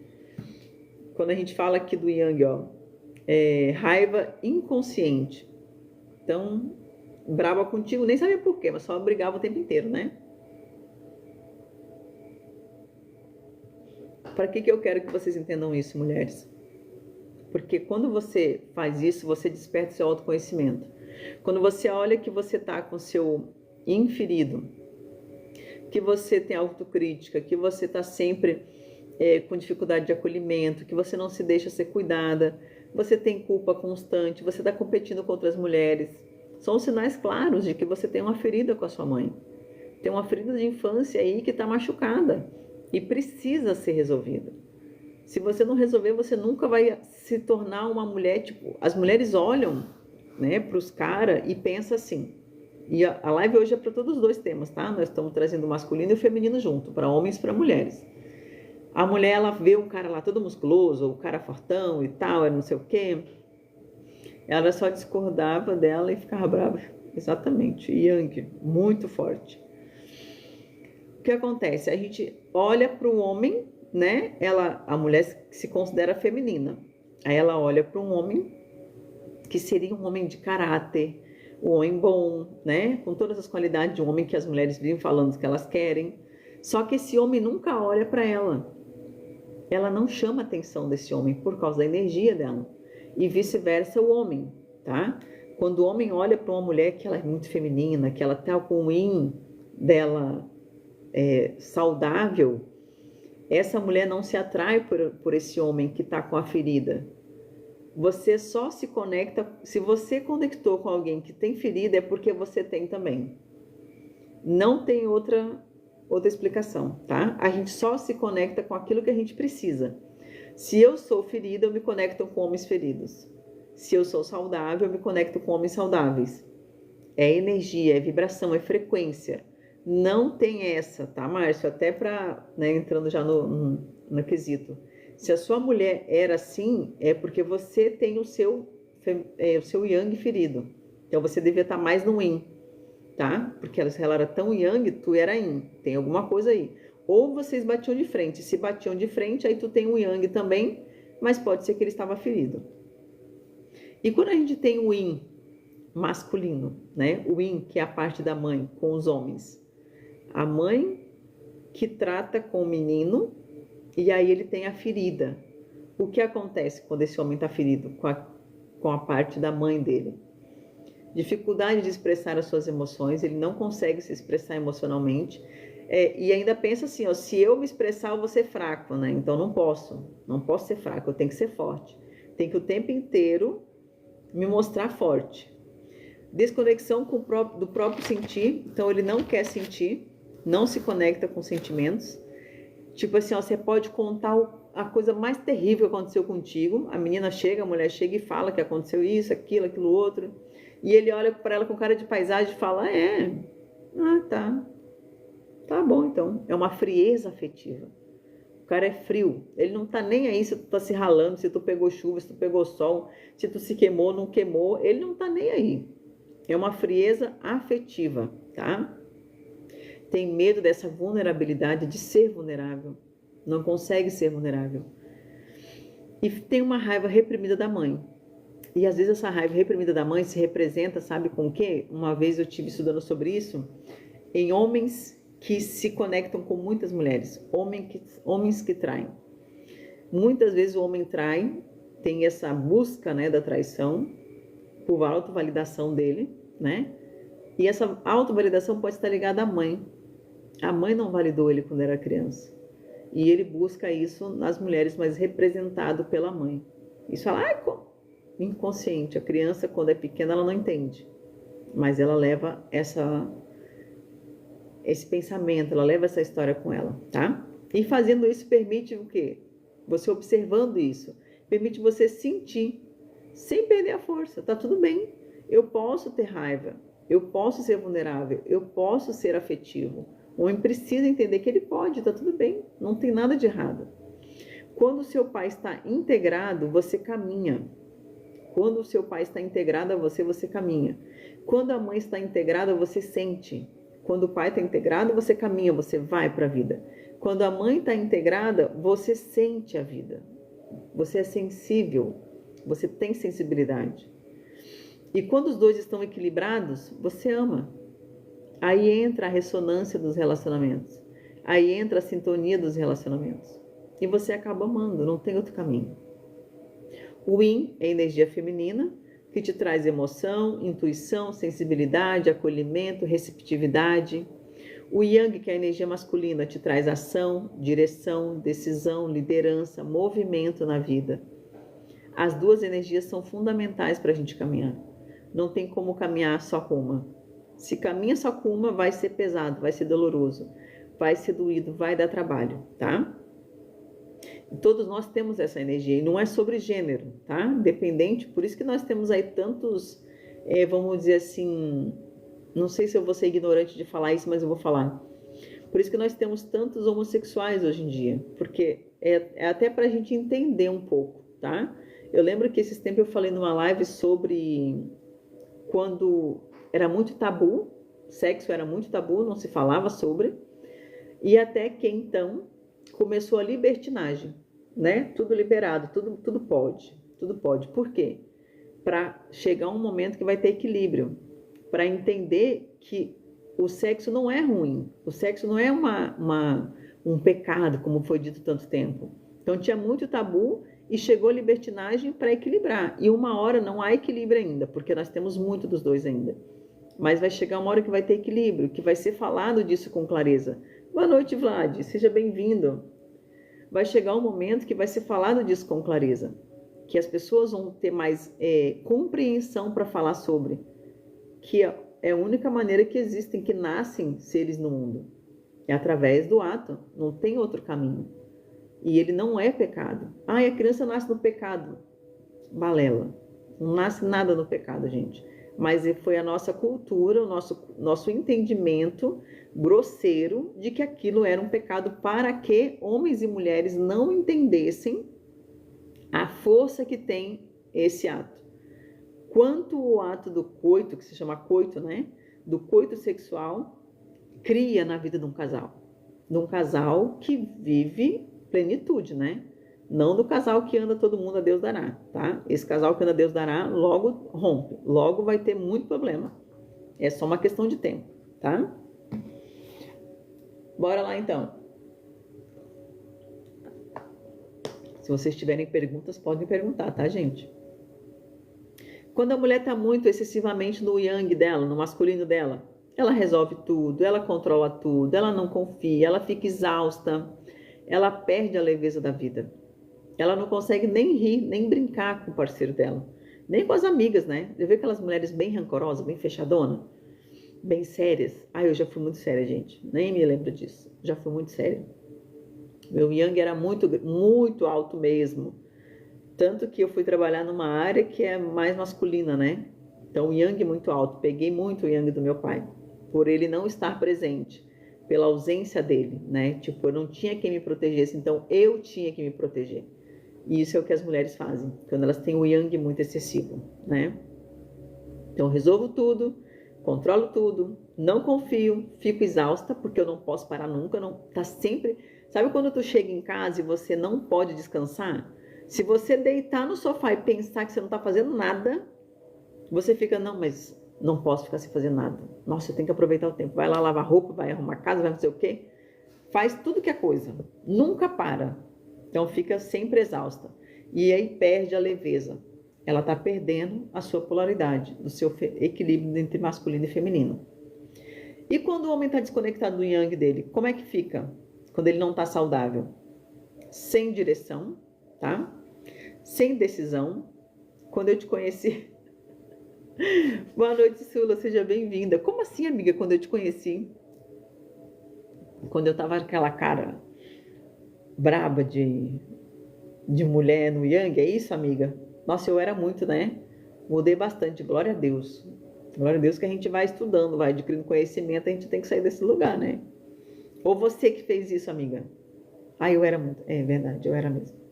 Quando a gente fala aqui do Yang, ó, raiva inconsciente. Então, brava contigo, nem sabia por quê, mas só brigava o tempo inteiro, né? Para que eu quero que vocês entendam isso, mulheres? Porque quando você faz isso, você desperta o seu autoconhecimento. Quando você olha que você tá com o seu yin ferido, que você tem autocrítica, que você tá sempre com dificuldade de acolhimento, que você não se deixa ser cuidada, você tem culpa constante, você está competindo com outras mulheres. São sinais claros de que você tem uma ferida com a sua mãe. Tem uma ferida de infância aí que está machucada e precisa ser resolvida. Se você não resolver, você nunca vai se tornar uma mulher, tipo... As mulheres olham, né, para os caras e pensam assim... E a live hoje é para todos os dois temas, tá? Nós estamos trazendo o masculino e o feminino junto, para homens e para mulheres. A mulher, ela vê um cara lá todo musculoso, o cara fortão e tal, não sei o quê. Ela só discordava dela e ficava brava. Exatamente, Yang, muito forte. O que acontece? A gente olha para o homem, né? A mulher se considera feminina. Aí ela olha para um homem que seria um homem de caráter, um homem bom, né? Com todas as qualidades de um homem que as mulheres vivem falando que elas querem. Só que esse homem nunca olha para ela. Ela não chama a atenção desse homem por causa da energia dela. E vice-versa o homem, tá? Quando o homem olha para uma mulher que ela é muito feminina, que ela tá com o yin dela saudável, essa mulher não se atrai por esse homem que está com a ferida. Você só se conecta... Se você conectou com alguém que tem ferida, é porque você tem também. Não tem outra explicação, tá? A gente só se conecta com aquilo que a gente precisa. Se eu sou ferida, eu me conecto com homens feridos. Se eu sou saudável, eu me conecto com homens saudáveis. É energia, é vibração, é frequência. Não tem essa, tá, Márcio? Até para, né, entrando já no quesito. Se a sua mulher era assim, é porque você tem o seu yang ferido. Então você devia estar mais no yin, tá? Porque ela era tão yang, tu era yin. Tem alguma coisa aí. Ou vocês batiam de frente. Se batiam de frente, aí tu tem o yang também, mas pode ser que ele estava ferido. E quando a gente tem o yin masculino, né? O yin, que é a parte da mãe com os homens. A mãe que trata com o menino e aí ele tem a ferida. O que acontece quando esse homem está ferido com a parte da mãe dele? Dificuldade de expressar as suas emoções, ele não consegue se expressar emocionalmente. E ainda pensa assim, ó, se eu me expressar eu vou ser fraco, né? Então não posso ser fraco, eu tenho que ser forte. Tenho que o tempo inteiro me mostrar forte. Desconexão do próprio sentir, então ele não quer sentir, não se conecta com sentimentos. Tipo assim, ó, você pode contar a coisa mais terrível que aconteceu contigo. A menina chega, a mulher chega e fala que aconteceu isso, aquilo outro. E ele olha para ela com cara de paisagem e fala: tá. Tá bom então. É uma frieza afetiva. O cara é frio. Ele não tá nem aí se tu tá se ralando, se tu pegou chuva, se tu pegou sol, se tu se queimou, não queimou. Ele não tá nem aí. É uma frieza afetiva, tá? Tem medo dessa vulnerabilidade, de ser vulnerável. Não consegue ser vulnerável. E tem uma raiva reprimida da mãe. E às vezes essa raiva reprimida da mãe se representa, sabe com o quê? Uma vez eu estive estudando sobre isso, em homens que se conectam com muitas mulheres, homens que traem. Muitas vezes o homem trai, tem essa busca, né, da traição, por autovalidação dele, né? E essa autovalidação pode estar ligada à mãe. A mãe não validou ele quando era criança. E ele busca isso nas mulheres, mas representado pela mãe. Isso é inconsciente. A criança, quando é pequena, ela não entende. Mas ela leva esse pensamento, ela leva essa história com ela, tá? E fazendo isso permite o quê? Você observando isso, permite você sentir, sem perder a força. Tá tudo bem. Eu posso ter raiva, eu posso ser vulnerável, eu posso ser afetivo. O homem precisa entender que ele pode, tá tudo bem, não tem nada de errado. Quando o seu pai está integrado, você caminha. Quando o seu pai está integrado a você, você caminha. Quando a mãe está integrada, você sente. Quando o pai está integrado, você caminha, você vai para a vida. Quando a mãe está integrada, você sente a vida. Você é sensível, você tem sensibilidade. E quando os dois estão equilibrados, você ama. Aí entra a ressonância dos relacionamentos. Aí entra a sintonia dos relacionamentos. E você acaba amando, não tem outro caminho. O Yin é energia feminina, que te traz emoção, intuição, sensibilidade, acolhimento, receptividade. O Yang, que é a energia masculina, te traz ação, direção, decisão, liderança, movimento na vida. As duas energias são fundamentais para a gente caminhar. Não tem como caminhar só com uma. Se caminha só com uma, vai ser pesado, vai ser doloroso, vai ser doído, vai dar trabalho, tá? Todos nós temos essa energia, e não é sobre gênero, tá? Independente, por isso que nós temos aí tantos, vamos dizer assim, não sei se eu vou ser ignorante de falar isso, mas eu vou falar. Por isso que nós temos tantos homossexuais hoje em dia, porque é até pra gente entender um pouco, tá? Eu lembro que esses tempos eu falei numa live sobre quando era muito tabu, sexo era muito tabu, não se falava sobre, e até que então começou a libertinagem, né? Tudo liberado, tudo pode. Por quê? Para chegar um momento que vai ter equilíbrio, para entender que o sexo não é ruim, o sexo não é um pecado, como foi dito tanto tempo. Então tinha muito tabu e chegou a libertinagem para equilibrar. E uma hora não há equilíbrio ainda, porque nós temos muito dos dois ainda. Mas vai chegar uma hora que vai ter equilíbrio, que vai ser falado disso com clareza. Boa noite, Vlad, seja bem-vindo. Vai chegar um momento que vai ser falado disso com clareza, que as pessoas vão ter mais compreensão para falar sobre, que é a única maneira que existem, que nascem seres no mundo. É através do ato, não tem outro caminho. E ele não é pecado. A criança nasce no pecado. Balela. Não nasce nada no pecado, gente. Mas foi a nossa cultura, o nosso entendimento grosseiro de que aquilo era um pecado, para que homens e mulheres não entendessem a força que tem esse ato. Quanto o ato do coito, que se chama coito, né? Do coito sexual, cria na vida de um casal que vive plenitude, né? Não do casal que anda todo mundo a Deus dará, tá? Esse casal que anda a Deus dará logo rompe, logo vai ter muito problema. É só uma questão de tempo, tá? Bora lá então. Se vocês tiverem perguntas, podem perguntar, tá, gente? Quando a mulher tá muito excessivamente no yang dela, no masculino dela, ela resolve tudo, ela controla tudo, ela não confia, ela fica exausta, ela perde a leveza da vida. Ela não consegue nem rir, nem brincar com o parceiro dela, nem com as amigas, né? Eu vejo aquelas mulheres bem rancorosas, bem fechadonas, bem sérias. Eu já fui muito séria, gente. Nem me lembro disso. Já fui muito séria. Meu yang era muito, muito alto mesmo. Tanto que eu fui trabalhar numa área que é mais masculina, né? Então, o yang muito alto. Peguei muito o yang do meu pai, por ele não estar presente, pela ausência dele, né? Tipo, eu não tinha quem me protegesse, então eu tinha que me proteger. E isso é o que as mulheres fazem, quando elas têm o yang muito excessivo, né? Então, eu resolvo tudo, controlo tudo, não confio, fico exausta, porque eu não posso parar nunca, não tá sempre... Sabe quando tu chega em casa e você não pode descansar? Se você deitar no sofá e pensar que você não tá fazendo nada, você fica, não, mas não posso ficar sem fazer nada. Nossa, eu tenho que aproveitar o tempo. Vai lá lavar roupa, vai arrumar casa, vai não sei o quê. Faz tudo que é coisa. Nunca para. Então fica sempre exausta. E aí perde a leveza. Ela está perdendo a sua polaridade, o seu equilíbrio entre masculino e feminino. E quando o homem está desconectado do yang dele, como é que fica? Quando ele não está saudável? Sem direção, tá? Sem decisão. Quando eu te conheci... Boa noite, Sula, seja bem-vinda. Como assim, amiga, quando eu te conheci? Quando eu tava com aquela cara braba de mulher no yang, é isso, amiga? Nossa, eu era muito, né? Mudei bastante, glória a Deus. Glória a Deus que a gente vai estudando, vai adquirindo conhecimento, a gente tem que sair desse lugar, né? Ou você que fez isso, amiga? Ah, eu era muito. É verdade, eu era mesmo.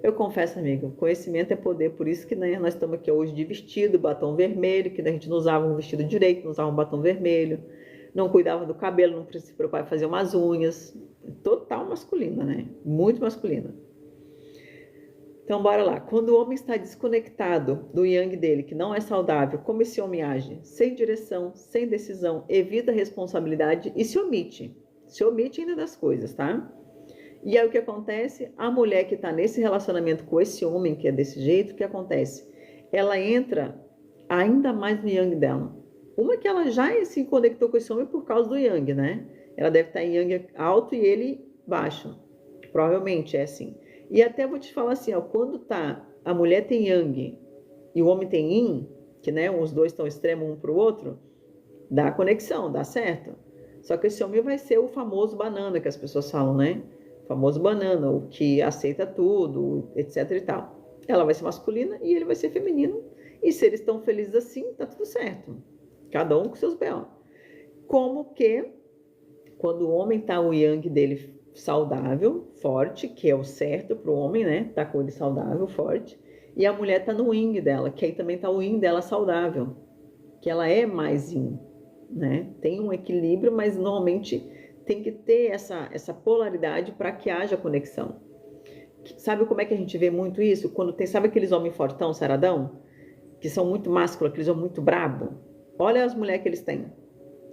Eu confesso, amiga, conhecimento é poder, por isso que, né, nós estamos aqui hoje de vestido, batom vermelho, que a gente não usava um vestido direito, não usava um batom vermelho, não cuidava do cabelo, não se preocupava em fazer umas unhas. Total masculina, né? Muito masculina. Então, bora lá. Quando o homem está desconectado do yang dele, que não é saudável, como esse homem age? Sem direção, sem decisão, evita a responsabilidade e se omite. Se omite ainda das coisas, tá? E aí o que acontece? A mulher que está nesse relacionamento com esse homem que é desse jeito, o que acontece? Ela entra ainda mais no yang dela. Uma que ela já se conectou com esse homem por causa do yang, né? Ela deve estar em yang alto e ele baixo. Provavelmente é assim. E até vou te falar assim, ó, quando tá, a mulher tem yang e o homem tem yin, que né, os dois estão extremos um para o outro, dá conexão, dá certo. Só que esse homem vai ser o famoso banana que as pessoas falam, né? O famoso banana, o que aceita tudo, etc e tal. Ela vai ser masculina e ele vai ser feminino. E se eles estão felizes assim, tá tudo certo. Cada um com seus B.O. Como que, quando o homem tá o yang dele saudável, forte, que é o certo para o homem, né? Tá com ele saudável, forte. E a mulher tá no yin dela, que aí também tá o yin dela saudável. Que ela é mais yin, né? Tem um equilíbrio, mas normalmente tem que ter essa polaridade para que haja conexão. Sabe como é que a gente vê muito isso? Quando tem, sabe aqueles homens fortão, saradão? Que são muito másculos, aqueles homens muito brabo. Olha as mulheres que eles têm.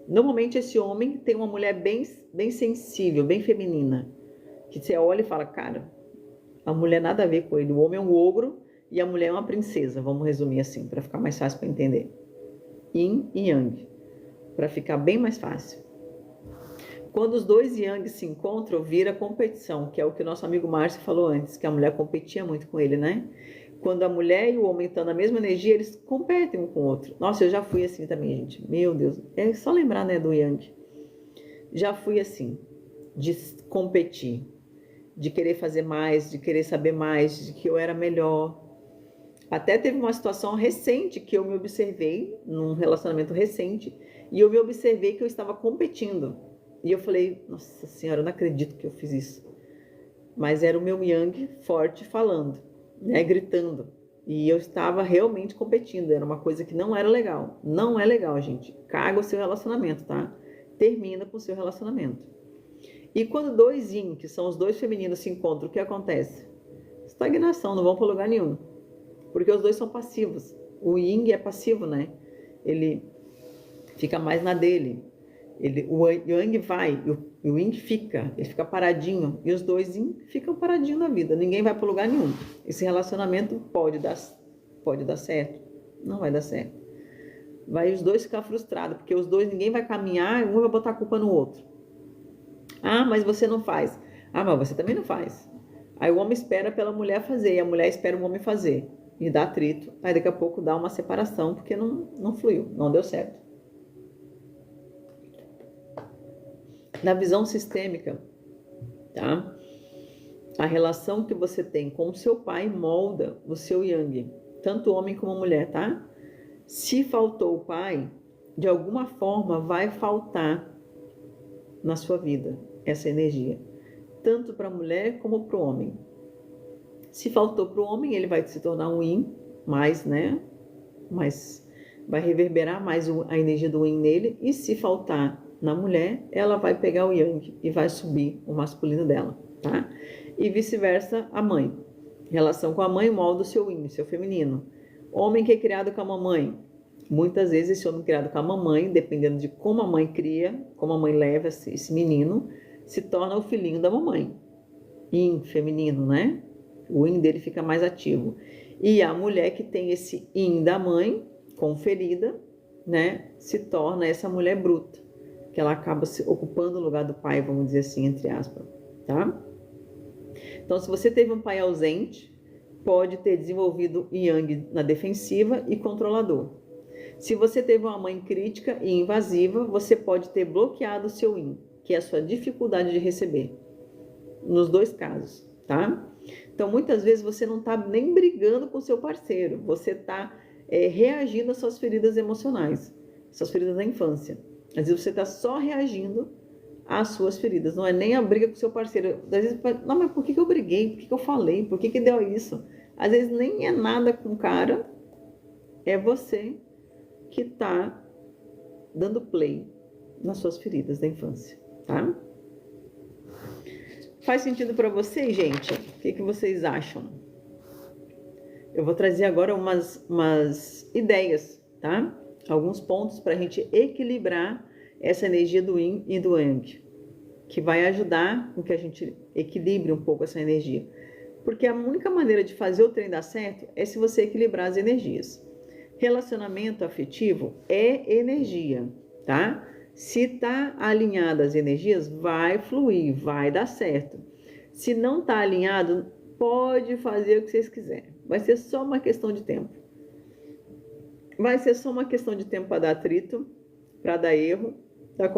Normalmente esse homem tem uma mulher bem sensível, bem feminina. Que você olha e fala, cara, a mulher nada a ver com ele. O homem é um ogro e a mulher é uma princesa. Vamos resumir assim, para ficar mais fácil para entender. Yin e Yang, para ficar bem mais fácil. Quando os dois Yang se encontram, vira competição, que é o que o nosso amigo Márcio falou antes, que a mulher competia muito com ele, né? Quando a mulher e o homem estão na mesma energia, eles competem um com o outro. Nossa, eu já fui assim também, gente. Meu Deus. É só lembrar, né, do Yang. Já fui assim, de competir, de querer fazer mais, de querer saber mais, de que eu era melhor. Até teve uma situação recente que eu me observei, num relacionamento recente, e eu me observei que eu estava competindo. E eu falei, nossa senhora, eu não acredito que eu fiz isso. Mas era o meu Yang forte falando, né, gritando. E eu estava realmente competindo, era uma coisa que não era legal. Não é legal, gente. Caga o seu relacionamento, tá? Termina com o seu relacionamento. E quando dois Yin, que são os dois femininos, se encontram, o que acontece? Estagnação, não vão para lugar nenhum. Porque os dois são passivos. O Yin é passivo, né? Ele fica mais na dele. O Yang vai, e o Yin fica. Ele fica paradinho. E os dois Yin ficam paradinhos na vida. Ninguém vai para lugar nenhum. Esse relacionamento pode dar certo. Não vai dar certo. Vai os dois ficar frustrados. Porque os dois, ninguém vai caminhar, um vai botar a culpa no outro. Ah, mas você não faz. Ah, mas você também não faz. Aí o homem espera pela mulher fazer. E a mulher espera o homem fazer. E dá atrito, aí daqui a pouco dá uma separação, porque não fluiu, não deu certo. Na visão sistêmica, tá? A relação que você tem com o seu pai molda o seu yang, tanto homem como mulher, tá? Se faltou o pai, de alguma forma vai faltar na sua vida essa energia, tanto para a mulher como para o homem. Se faltou para o homem, ele vai se tornar um yin, mais, né? Mas vai reverberar mais a energia do yin nele, e se faltar na mulher, ela vai pegar o yang e vai subir o masculino dela, tá? E vice-versa a mãe. Relação com a mãe molda o seu yin, o seu feminino. Homem que é criado com a mamãe. Muitas vezes esse homem criado com a mamãe, dependendo de como a mãe cria, como a mãe leva esse menino, se torna o filhinho da mamãe. Yin, feminino, né? O yin dele fica mais ativo. E a mulher que tem esse yin da mãe, conferida, né? Se torna essa mulher bruta, que ela acaba se ocupando o lugar do pai, vamos dizer assim, entre aspas, tá? Então, se você teve um pai ausente, pode ter desenvolvido yang na defensiva e controlador. Se você teve uma mãe crítica e invasiva, você pode ter bloqueado o seu yin, que é a sua dificuldade de receber. Nos dois casos, tá? Então, muitas vezes você não está nem brigando com o seu parceiro, você está reagindo às suas feridas emocionais, suas feridas da infância. Às vezes você está só reagindo às suas feridas, não é nem a briga com o seu parceiro. Às vezes, não, mas por que eu briguei? Por que eu falei? Por que deu isso? Às vezes nem é nada com o cara, é você que está dando play nas suas feridas da infância, tá? Faz sentido para vocês, gente? O que vocês acham? Eu vou trazer agora umas ideias, tá? Alguns pontos para a gente equilibrar essa energia do yin e do yang, que vai ajudar com que a gente equilibre um pouco essa energia. Porque a única maneira de fazer o trem dar certo é se você equilibrar as energias. Relacionamento afetivo é energia, tá? Se tá alinhada as energias, vai fluir, vai dar certo. Se não tá alinhado, pode fazer o que vocês quiserem. Vai ser só uma questão de tempo. Vai ser só uma questão de tempo para dar atrito, para dar erro, dar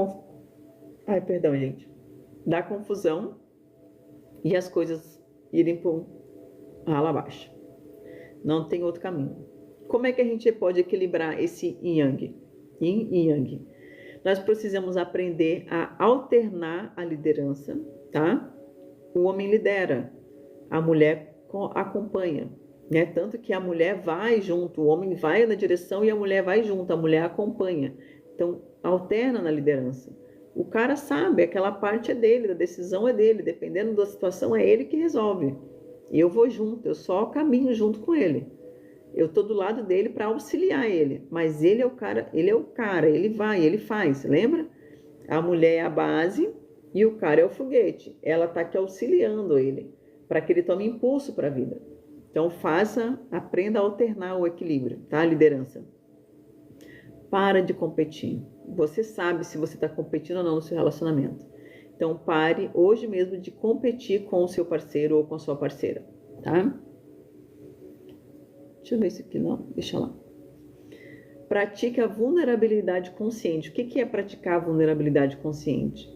confusão e as coisas irem por rala abaixo. Não tem outro caminho. Como é que a gente pode equilibrar esse yin e yang? Nós precisamos aprender a alternar a liderança, tá? O homem lidera, a mulher acompanha, né? Tanto que a mulher vai junto, o homem vai na direção e a mulher vai junto, a mulher acompanha. Então, alterna na liderança. O cara sabe, aquela parte é dele, a decisão é dele, dependendo da situação é ele que resolve. E eu vou junto, eu só caminho junto com ele. Eu tô do lado dele para auxiliar ele, mas ele é o cara, ele vai, ele faz, lembra? A mulher é a base e o cara é o foguete. Ela tá aqui auxiliando ele para que ele tome impulso para a vida. Então aprenda a alternar o equilíbrio, tá? A liderança. Para de competir. Você sabe se você está competindo ou não no seu relacionamento. Então pare hoje mesmo de competir com o seu parceiro ou com a sua parceira, tá? Deixa eu ver isso aqui, não, deixa lá. Pratique a vulnerabilidade consciente. O que é praticar a vulnerabilidade consciente?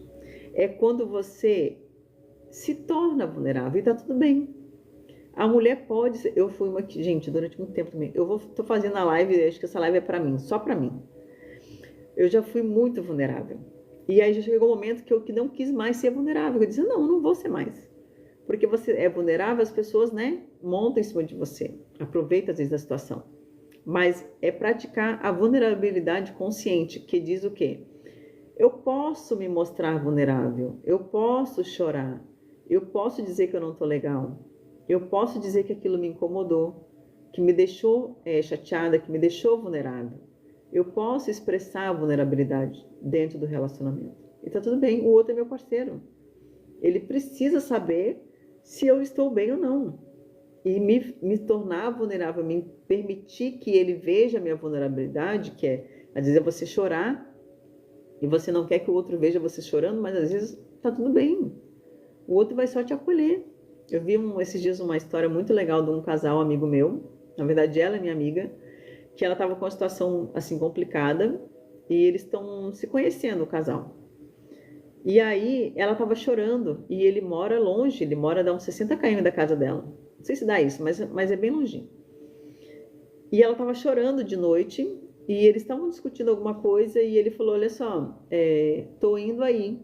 É quando você se torna vulnerável e tá tudo bem. A mulher pode... Eu fui uma... Gente, durante muito tempo também. Tô fazendo a live, acho que essa live é pra mim, só pra mim. Eu já fui muito vulnerável. E aí já chegou um momento que eu não quis mais ser vulnerável. Eu disse, não, eu não vou ser mais. Porque você é vulnerável, as pessoas, né, montam em cima de você. Aproveita às vezes a situação. Mas é praticar a vulnerabilidade consciente, que diz o quê? Eu posso me mostrar vulnerável, eu posso chorar, eu posso dizer que eu não tô legal, eu posso dizer que aquilo me incomodou, que me deixou chateada, que me deixou vulnerável. Eu posso expressar a vulnerabilidade dentro do relacionamento. E tá tudo bem, o outro é meu parceiro. Ele precisa saber se eu estou bem ou não. E me tornar vulnerável, me permitir que ele veja a minha vulnerabilidade, que é, às vezes, é você chorar, e você não quer que o outro veja você chorando, mas às vezes tá tudo bem. O outro vai só te acolher. Eu vi esses dias uma história muito legal de um casal amigo meu, na verdade ela é minha amiga, que ela estava com uma situação assim complicada, e eles estão se conhecendo, o casal. E aí ela estava chorando e ele mora longe, ele mora a uns 60 km da casa dela. Não sei se dá isso, mas é bem longe. E ela estava chorando de noite e eles estavam discutindo alguma coisa e ele falou, olha só, tô indo aí.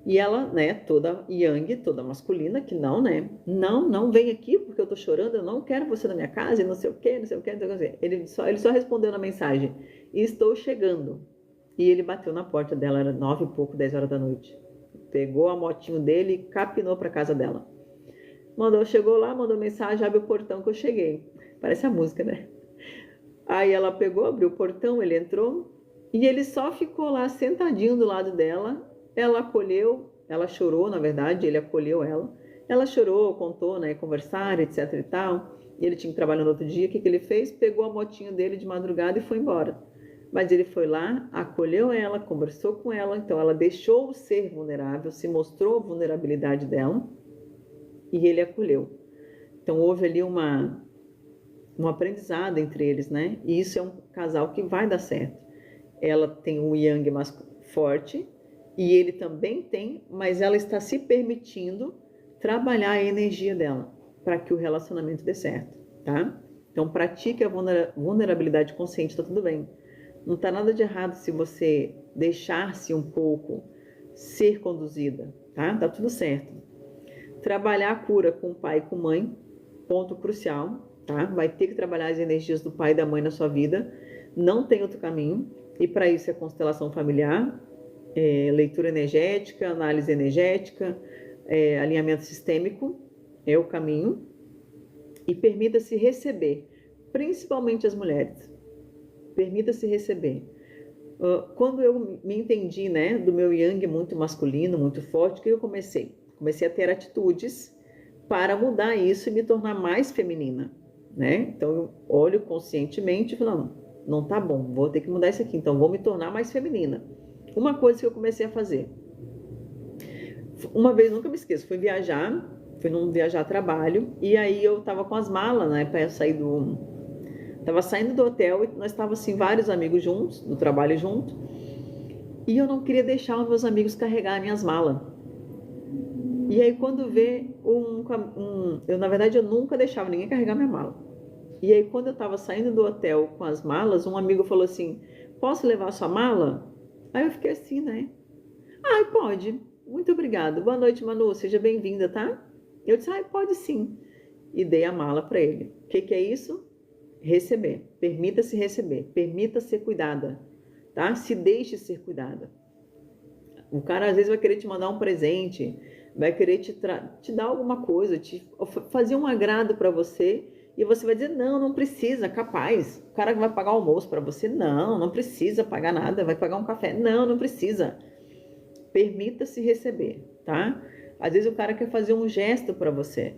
E ela, né, toda yang, toda masculina, que não, né? Não, não vem aqui porque eu tô chorando, eu não quero você na minha casa e não sei o que, não sei o que, não sei o que. Ele só respondeu na mensagem, estou chegando. E ele bateu na porta dela, era 9 e pouco, 10 horas da noite. Pegou a motinho dele e capinou pra casa dela. Chegou lá, mandou mensagem, abre o portão que eu cheguei. Parece a música, né? Aí ela pegou, abriu o portão, ele entrou e ele só ficou lá sentadinho do lado dela. Ela acolheu, ela chorou, na verdade, ele acolheu ela. Ela chorou, contou, né, conversaram, etc e tal. E ele tinha que trabalhar no outro dia. O que ele fez? Pegou a motinho dele de madrugada e foi embora. Mas ele foi lá, acolheu ela, conversou com ela. Então ela deixou ser vulnerável, se mostrou a vulnerabilidade dela e ele acolheu. Então houve ali um aprendizado entre eles, né? E isso é um casal que vai dar certo. Ela tem um yang forte e ele também tem, mas ela está se permitindo trabalhar a energia dela para que o relacionamento dê certo, tá? Então pratique a vulnerabilidade consciente, tá tudo bem. Não tá nada de errado se você deixar-se um pouco ser conduzida, tá? Tá tudo certo. Trabalhar a cura com o pai e com mãe, ponto crucial, tá? Vai ter que trabalhar as energias do pai e da mãe na sua vida, não tem outro caminho, e para isso é constelação familiar, leitura energética, análise energética, alinhamento sistêmico, é o caminho, e permita-se receber, principalmente as mulheres, permita-se receber. Quando eu me entendi, né, do meu yang muito masculino, muito forte, o que eu comecei? Comecei a ter atitudes para mudar isso e me tornar mais feminina, né? Então eu olho conscientemente e falo, não tá bom, vou ter que mudar isso aqui, então vou me tornar mais feminina. Uma coisa que eu comecei a fazer, uma vez, nunca me esqueço, fui viajar a trabalho, e aí eu tava com as malas, né, para sair tava saindo do hotel e nós estávamos assim, vários amigos juntos, do trabalho junto, e eu não queria deixar os meus amigos carregar minhas malas. E aí quando vê eu na verdade eu nunca deixava ninguém carregar minha mala. E aí quando eu tava saindo do hotel com as malas, um amigo falou assim, posso levar a sua mala? Aí eu fiquei assim, né? Ah, pode. Muito obrigado. Boa noite, Manu. Seja bem-vinda, tá? Eu disse, pode sim. E dei a mala para ele. O que é isso? Receber. Permita-se receber. Permita ser cuidada, tá? Se deixe ser cuidada. O cara às vezes vai querer te mandar um presente, vai querer te dar alguma coisa, fazer um agrado para você, e você vai dizer, não precisa, capaz. O cara vai pagar o almoço para você, não precisa pagar nada, vai pagar um café, não precisa. Permita-se receber, tá? Às vezes o cara quer fazer um gesto para você,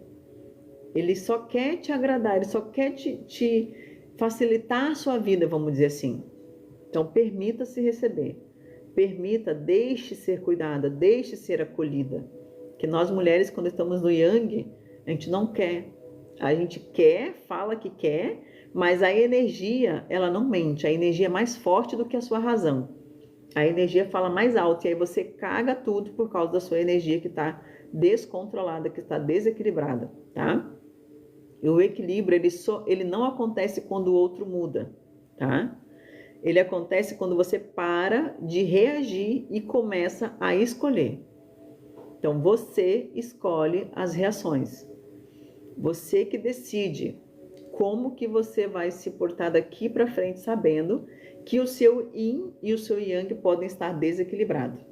ele só quer te agradar, ele só quer te facilitar a sua vida, vamos dizer assim. Então permita-se receber. Permita, deixe ser cuidada, deixe ser acolhida. Que nós mulheres, quando estamos no yang, a gente não quer. A gente quer, fala que quer, mas a energia, ela não mente. A energia é mais forte do que a sua razão. A energia fala mais alto e aí você caga tudo por causa da sua energia que está descontrolada, que está desequilibrada, tá? E o equilíbrio, ele não acontece quando o outro muda, tá? Ele acontece quando você para de reagir e começa a escolher. Então, você escolhe as reações. Você que decide como que você vai se portar daqui para frente, sabendo que o seu yin e o seu yang podem estar desequilibrados.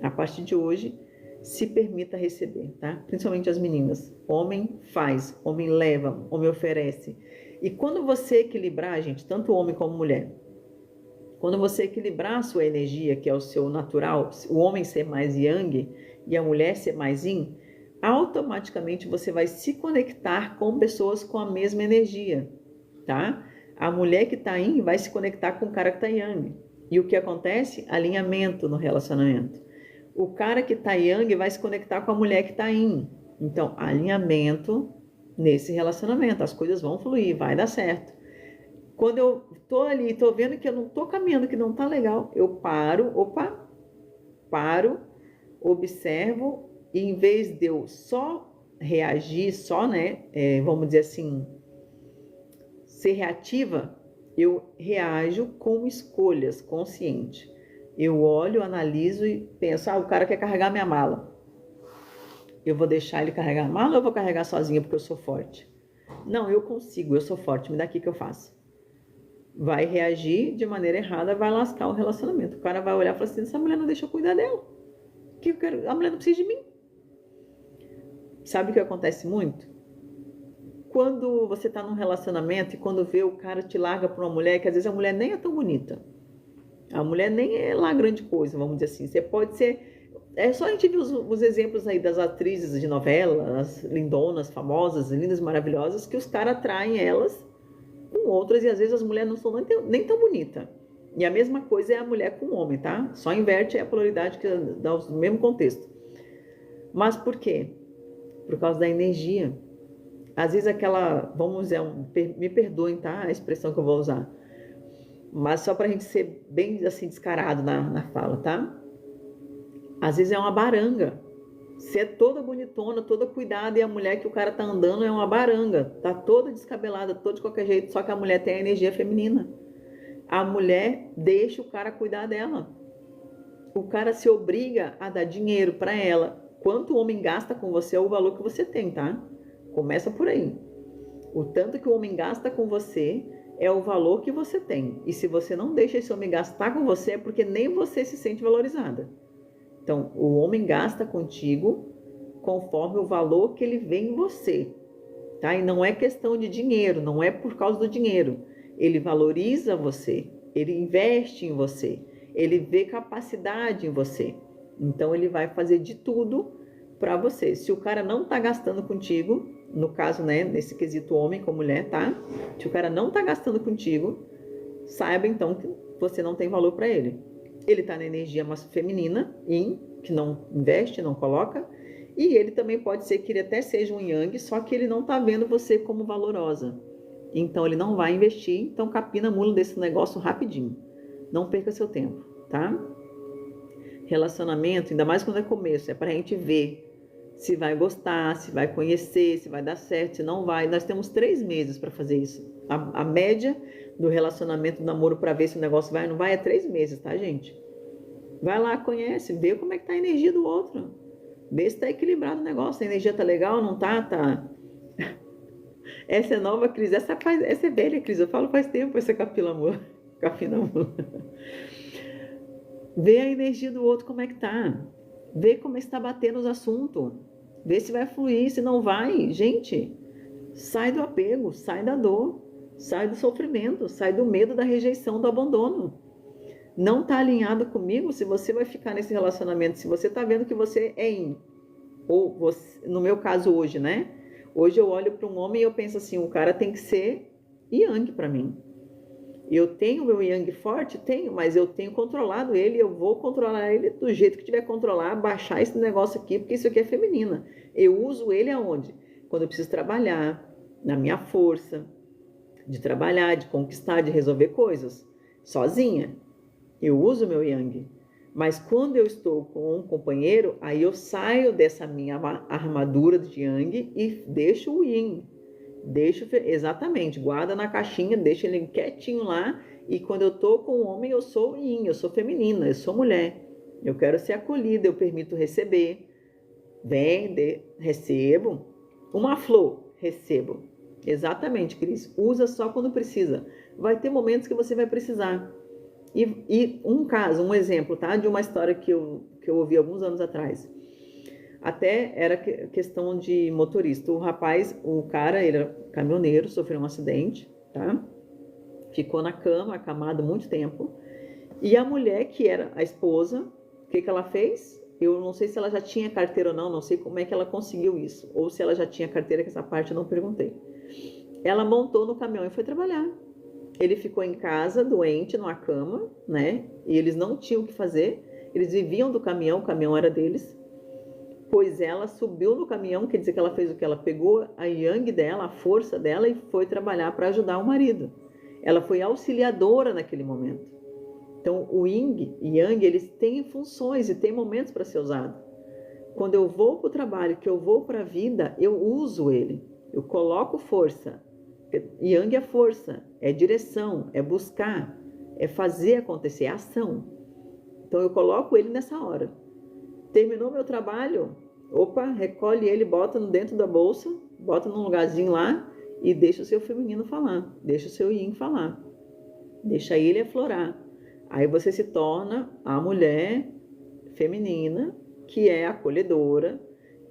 A partir de hoje, se permita receber, tá? Principalmente as meninas. Homem faz, homem leva, homem oferece. E quando você equilibrar, gente, tanto homem como mulher, quando você equilibrar a sua energia, que é o seu natural, o homem ser mais yang e a mulher ser mais yin, automaticamente você vai se conectar com pessoas com a mesma energia, tá? A mulher que está yin vai se conectar com o cara que está yang. E o que acontece? Alinhamento no relacionamento. O cara que está yang vai se conectar com a mulher que está yin. Então, alinhamento nesse relacionamento. As coisas vão fluir, vai dar certo. Quando eu tô vendo que eu não tô caminhando, que não tá legal, eu paro, paro, observo e em vez de eu só reagir, só, né, vamos dizer assim, ser reativa, eu reajo com escolhas, consciente. Eu olho, analiso e penso, o cara quer carregar minha mala. Eu vou deixar ele carregar a mala ou eu vou carregar sozinha porque eu sou forte? Não, eu consigo, eu sou forte, me dá aqui que eu faço. Vai reagir de maneira errada, vai lascar o relacionamento. O cara vai olhar e falar assim, essa mulher não deixa eu cuidar dela. Que eu quero? A mulher não precisa de mim. Sabe o que acontece muito? Quando você está num relacionamento e quando vê o cara te larga para uma mulher, que às vezes a mulher nem é tão bonita. A mulher nem é lá grande coisa, vamos dizer assim. Você pode ser... É só a gente ver os exemplos aí das atrizes de novela, as lindonas, famosas, lindas, maravilhosas, que os caras atraem elas com outras e às vezes as mulheres não são nem tão bonitas. E a mesma coisa é a mulher com o homem, tá? Só inverte a polaridade que dá o mesmo contexto. Mas por quê? Por causa da energia. Às vezes aquela, vamos dizer, me perdoem, tá? A expressão que eu vou usar. Mas só pra gente ser bem assim descarado na fala, tá? Às vezes é uma baranga. Você é toda bonitona, toda cuidada e a mulher que o cara tá andando é uma baranga. Tá toda descabelada, toda de qualquer jeito, só que a mulher tem a energia feminina. A mulher deixa o cara cuidar dela. O cara se obriga a dar dinheiro pra ela. Quanto o homem gasta com você é o valor que você tem, tá? Começa por aí. O tanto que o homem gasta com você é o valor que você tem. E se você não deixa esse homem gastar com você, é porque nem você se sente valorizada. Então, o homem gasta contigo conforme o valor que ele vê em você, tá? E não é questão de dinheiro, não é por causa do dinheiro. Ele valoriza você, ele investe em você, ele vê capacidade em você. Então, ele vai fazer de tudo para você. Se o cara não tá gastando contigo, no caso, né, nesse quesito homem com mulher, tá? Se o cara não tá gastando contigo, saiba então que você não tem valor para ele. Ele tá na energia feminina, yin, que não investe, não coloca, e ele também pode ser que ele até seja um yang, só que ele não tá vendo você como valorosa. Então ele não vai investir, então capina mula desse negócio rapidinho. Não perca seu tempo, tá? Relacionamento, ainda mais quando é começo, é pra gente ver se vai gostar, se vai conhecer, se vai dar certo, se não vai. Nós temos 3 meses para fazer isso. A média do relacionamento, do namoro, para ver se o negócio vai ou não vai, é 3 meses, tá, gente? Vai lá, conhece, vê como é que tá a energia do outro. Vê se tá equilibrado o negócio, a energia tá legal, não tá, tá. Essa é nova, Cris, essa é velha, Cris, eu falo faz tempo, essa capina mula. Vê a energia do outro, como é que tá. Vê como é que está batendo os assuntos. Vê se vai fluir, se não vai. Gente, sai do apego, sai da dor, sai do sofrimento, sai do medo da rejeição, do abandono. Não está alinhado comigo se você vai ficar nesse relacionamento, se você está vendo que você é yin. Ou você, no meu caso hoje, né? Hoje eu olho para um homem e eu penso assim, o cara tem que ser yang para mim. Eu tenho meu yang forte? Tenho, mas eu tenho controlado ele, eu vou controlar ele do jeito que tiver que controlar, baixar esse negócio aqui, porque isso aqui é feminina. Eu uso ele aonde? Quando eu preciso trabalhar, na minha força, de trabalhar, de conquistar, de resolver coisas, sozinha. Eu uso meu yang. Mas quando eu estou com um companheiro, aí eu saio dessa minha armadura de yang e deixo o yin. Exatamente, guarda na caixinha, deixa ele quietinho lá. E quando eu tô com o homem, eu sou yin, eu sou feminina, eu sou mulher. Eu quero ser acolhida, eu permito receber. Recebo. Uma flor, recebo. Exatamente, Cris. Usa só quando precisa. Vai ter momentos que você vai precisar. E um exemplo, tá? De uma história que eu ouvi alguns anos atrás. Até era questão de motorista. O cara, ele era caminhoneiro, sofreu um acidente, tá? Ficou na cama, acamado muito tempo. E a mulher, que era a esposa, o que ela fez? Eu não sei se ela já tinha carteira ou não, não sei como é que ela conseguiu isso. Ou se ela já tinha carteira, que essa parte eu não perguntei. Ela montou no caminhão e foi trabalhar. Ele ficou em casa, doente, numa cama, né? E eles não tinham o que fazer. Eles viviam do caminhão, o caminhão era deles. Pois ela subiu no caminhão, quer dizer que ela fez o que? Ela pegou a yang dela, a força dela e foi trabalhar para ajudar o marido. Ela foi auxiliadora naquele momento. Então, o yin e yang, eles têm funções e têm momentos para ser usado. Quando eu vou para o trabalho, que eu vou para a vida, eu uso ele. Eu coloco força. Yang é força, é direção, é buscar, é fazer acontecer, é ação. Então eu coloco ele nessa hora. Terminou meu trabalho, opa, recolhe ele, bota dentro da bolsa, bota num lugarzinho lá e deixa o seu feminino falar, deixa o seu yin falar, deixa ele aflorar. Aí você se torna a mulher feminina que é acolhedora,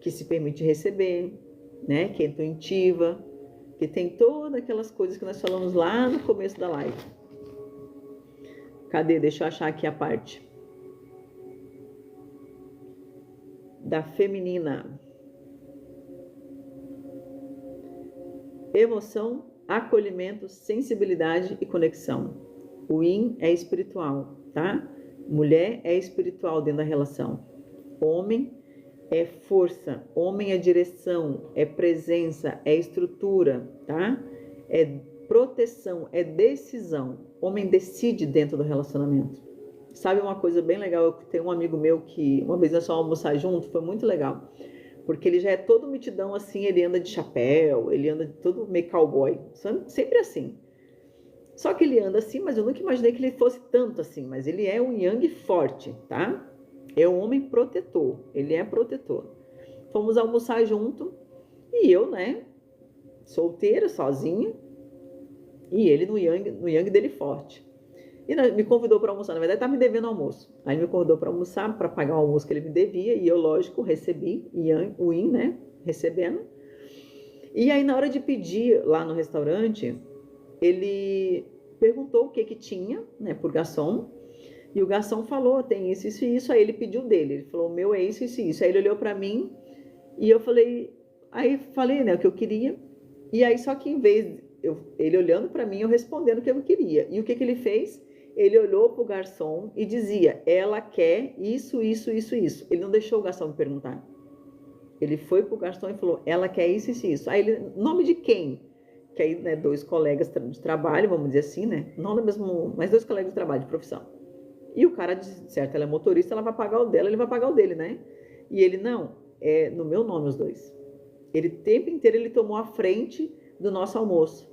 que se permite receber, né? Que é intuitiva, que tem todas aquelas coisas que nós falamos lá no começo da live. Cadê? Deixa eu achar aqui a parte da feminina. Emoção, acolhimento, sensibilidade e conexão. O yin é espiritual, tá? Mulher é espiritual dentro da relação. Homem é força, homem é direção, é presença, é estrutura, tá? É proteção, é decisão. Homem decide dentro do relacionamento. Sabe uma coisa bem legal? Eu tenho um amigo meu que uma vez nós fomos almoçar junto, foi muito legal. Porque ele já é todo mitidão assim, ele anda de chapéu, ele anda todo meio cowboy, sempre assim. Só que ele anda assim, mas eu nunca imaginei que ele fosse tanto assim, mas ele é um yang forte, tá? É um homem protetor, ele é protetor. Fomos almoçar junto e eu, né, solteira, sozinha, e ele no yang dele forte. E me convidou para almoçar, na verdade estava me devendo almoço. Aí me convidou para almoçar, para pagar o almoço que ele me devia, e eu, lógico, recebi o yin, né, recebendo. E aí na hora de pedir lá no restaurante, ele perguntou o que tinha, né, por garçom. E o garçom falou, tem isso, isso e isso. Aí ele pediu dele. Ele falou, o meu é isso, isso e isso. Aí ele olhou pra mim e eu falei... Aí falei, né, o que eu queria. E aí só que em vez... ele olhando pra mim, eu respondendo o que eu queria. E o que ele fez? Ele olhou pro garçom e dizia, ela quer isso, isso, isso, isso. Ele não deixou o garçom me perguntar. Ele foi pro garçom e falou, ela quer isso, isso, isso. Aí ele, nome de quem? Que aí, né, dois colegas de trabalho, vamos dizer assim, né? Não no mesmo... mas dois colegas de trabalho, de profissão. E o cara disse, certo, ela é motorista, ela vai pagar o dela, ele vai pagar o dele, né? E ele, não, é no meu nome os dois. Ele, o tempo inteiro, ele tomou a frente do nosso almoço.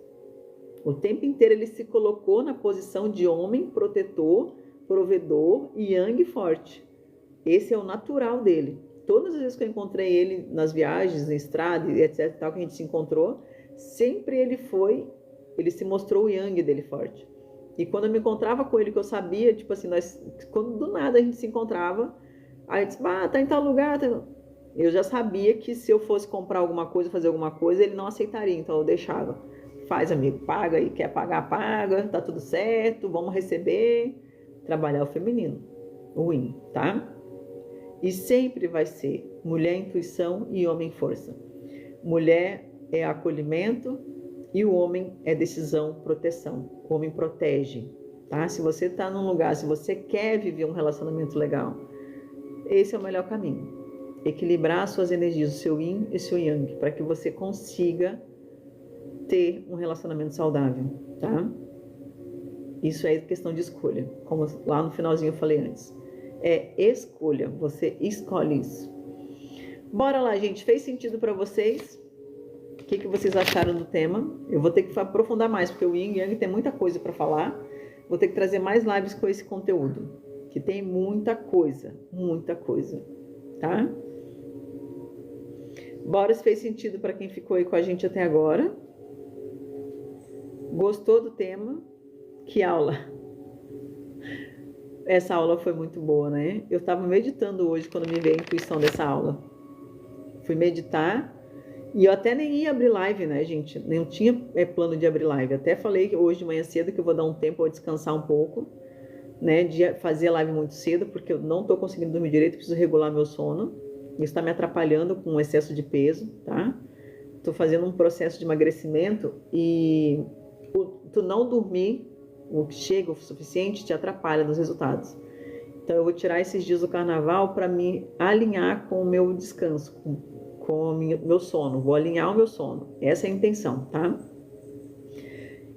O tempo inteiro ele se colocou na posição de homem protetor, provedor e yang forte. Esse é o natural dele. Todas as vezes que eu encontrei ele nas viagens, na estrada e etc, tal, que a gente se encontrou, sempre ele se mostrou o yang dele forte. E quando eu me encontrava com ele, que eu sabia, tipo assim, quando do nada a gente se encontrava, aí eu disse, tá em tal lugar. Eu já sabia que se eu fosse comprar alguma coisa, fazer alguma coisa, ele não aceitaria, então eu deixava. Faz, amigo, paga aí, quer pagar, paga, tá tudo certo, vamos receber. Trabalhar o feminino, o yin, tá? E sempre vai ser mulher intuição e homem força. Mulher é acolhimento, e o homem é decisão, proteção. O homem protege, tá? Se você está num lugar, se você quer viver um relacionamento legal, esse é o melhor caminho. Equilibrar suas energias, o seu yin e o seu yang, para que você consiga ter um relacionamento saudável, tá? Isso é questão de escolha, como lá no finalzinho eu falei antes. É escolha, você escolhe isso. Bora lá, gente. Fez sentido para vocês? O que vocês acharam do tema? Eu vou ter que aprofundar mais, porque o Yin e Yang tem muita coisa para falar. Vou ter que trazer mais lives com esse conteúdo, que tem muita coisa, tá? Bora, se fez sentido para quem ficou aí com a gente até agora. Gostou do tema? Que aula! Essa aula foi muito boa, né? Eu estava meditando hoje quando me veio a intuição dessa aula. Fui meditar. E eu até nem ia abrir live, né, gente? Nem tinha plano de abrir live. Até falei que hoje de manhã cedo que eu vou dar um tempo para descansar um pouco, né? De fazer a live muito cedo, porque eu não tô conseguindo dormir direito, preciso regular meu sono. Isso está me atrapalhando com o excesso de peso, tá? Tô fazendo um processo de emagrecimento e tu não dormir o que chega o suficiente te atrapalha nos resultados. Então eu vou tirar esses dias do carnaval para me alinhar com o meu descanso, com o meu sono, vou alinhar o meu sono. Essa é a intenção, tá?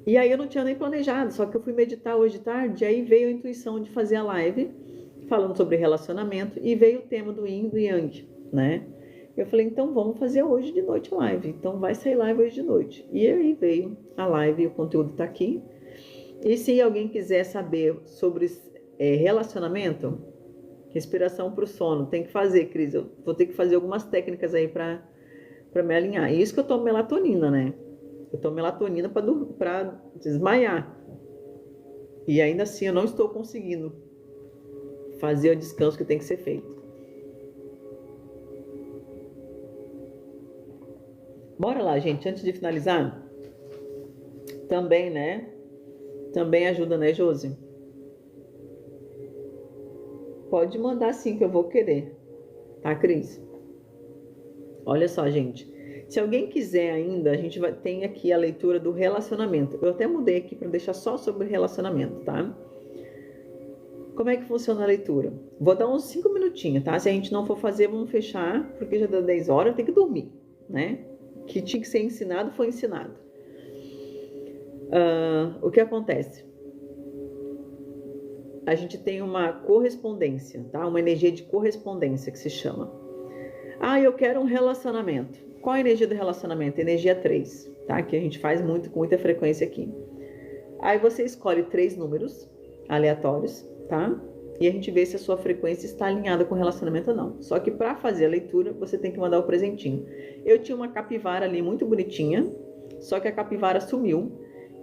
E aí eu não tinha nem planejado, só que eu fui meditar hoje de tarde, aí veio a intuição de fazer a live falando sobre relacionamento e veio o tema do Yin e do Yang. né? Eu falei, então vamos fazer hoje de noite live. Então vai sair live hoje de noite. E aí veio a live, o conteúdo tá aqui. E se alguém quiser saber sobre relacionamento, respiração para o sono, tem que fazer, Cris. Eu vou ter que fazer algumas técnicas aí para me alinhar. E isso que eu tomo melatonina, né? Eu tomo melatonina para desmaiar. E ainda assim eu não estou conseguindo fazer o descanso que tem que ser feito. Bora lá, gente, antes de finalizar. Também, né? Também ajuda, né, Josi? Pode mandar sim que eu vou querer. Tá, Cris? Olha só, gente. Se alguém quiser ainda, a gente tem aqui a leitura do relacionamento. Eu até mudei aqui para deixar só sobre relacionamento, tá? Como é que funciona a leitura? Vou dar uns 5 minutinhos, tá? Se a gente não for fazer, vamos fechar, porque já deu 10 horas, eu tenho que dormir, né? O que tinha que ser ensinado, foi ensinado. O que acontece? A gente tem uma correspondência, tá? Uma energia de correspondência que se chama. Eu quero um relacionamento. Qual a energia do relacionamento? Energia 3, tá? Que a gente faz muito, com muita frequência aqui. Aí você escolhe 3 números aleatórios, tá? E a gente vê se a sua frequência está alinhada com o relacionamento ou não. Só que para fazer a leitura, você tem que mandar o presentinho. Eu tinha uma capivara ali muito bonitinha, só que a capivara sumiu.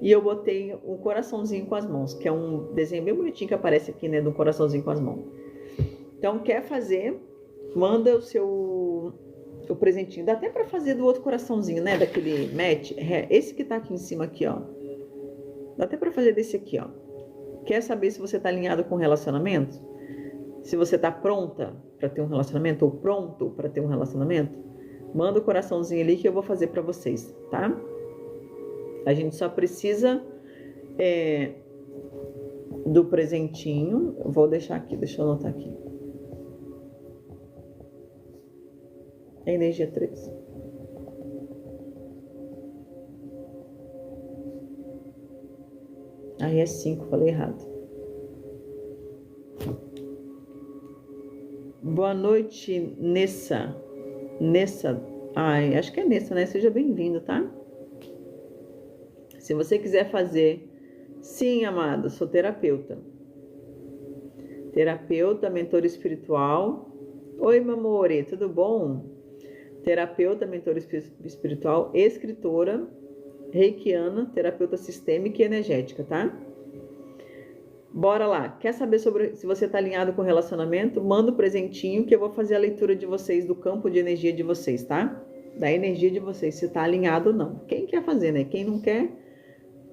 E eu botei um coraçãozinho com as mãos, que é um desenho bem bonitinho que aparece aqui, né? Do coraçãozinho com as mãos. Então, quer fazer, manda o presentinho. Dá até para fazer do outro coraçãozinho, né? Daquele match. Esse que tá aqui em cima aqui, ó. Dá até para fazer desse aqui, ó. Quer saber se você tá alinhado com o relacionamento? Se você tá pronta para ter um relacionamento ou pronto para ter um relacionamento? Manda o coraçãozinho ali que eu vou fazer para vocês, tá? A gente só precisa do presentinho. Eu vou deixar aqui, deixa eu anotar aqui. É energia 3. Aí é 5, falei errado. Boa noite, Nessa. Acho que é Nessa, né? Seja bem-vindo, tá? Se você quiser fazer... Sim, amada, sou terapeuta. Terapeuta, mentor espiritual. Oi, mamore, tudo bom? Terapeuta, mentor espiritual, escritora, reikiana, terapeuta sistêmica e energética, tá? Bora lá. Quer saber sobre se você tá alinhado com o relacionamento? Manda o presentinho que eu vou fazer a leitura de vocês, do campo de energia de vocês, tá? Da energia de vocês, se tá alinhado ou não. Quem quer fazer, né? Quem não quer,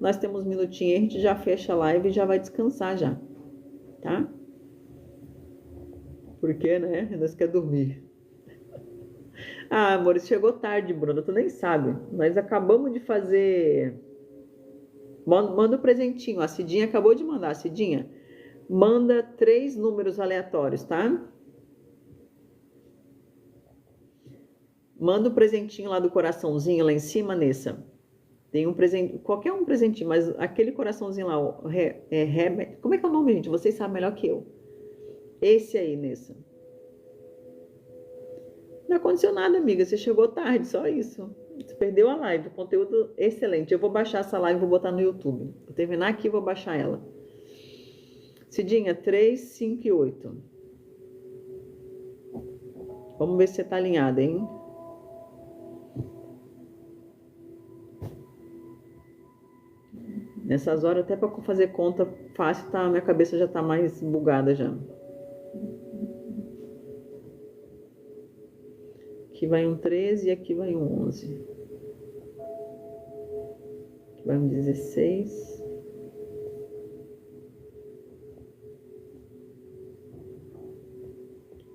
nós temos um minutinho, a gente já fecha a live e já vai descansar já, tá? Porque, né? Nós quer dormir. Amor, chegou tarde, Bruna, tu nem sabe. Nós acabamos de fazer... Manda o presentinho. A Cidinha acabou de mandar. Cidinha, manda 3 números aleatórios, tá? Manda o presentinho lá do coraçãozinho lá em cima, Nessa. Tem um presente, qualquer um presentinho, mas aquele coraçãozinho lá, como é que é o nome, gente? Vocês sabem melhor que eu. Esse aí, Nessa. Não aconteceu nada, amiga. Você chegou tarde, só isso. Você perdeu a live. Conteúdo excelente. Eu vou baixar essa live e vou botar no YouTube. Vou terminar aqui e vou baixar ela. Cidinha, 3, 5 e 8. Vamos ver se você tá alinhada, hein? Nessas horas, até para fazer conta fácil, tá? Minha cabeça já tá mais bugada já. Aqui vai um 13 e aqui vai um 11. Aqui vai um 16.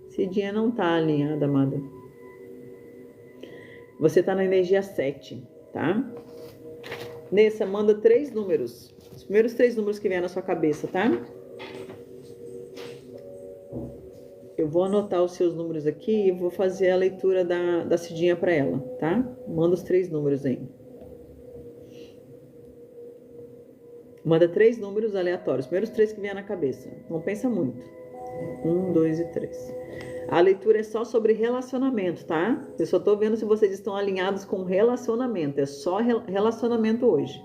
Cidinha não tá alinhada, amada. Você tá na energia 7, tá? Nessa, manda 3 números. Os primeiros 3 números que vier na sua cabeça, tá? Eu vou anotar os seus números aqui e vou fazer a leitura da Cidinha para ela, tá? Manda os 3 números aí. Manda 3 números aleatórios. Primeiros 3 que vier na cabeça. Não pensa muito. 1, 2 e 3. A leitura é só sobre relacionamento, tá? Eu só tô vendo se vocês estão alinhados com relacionamento. É só relacionamento hoje.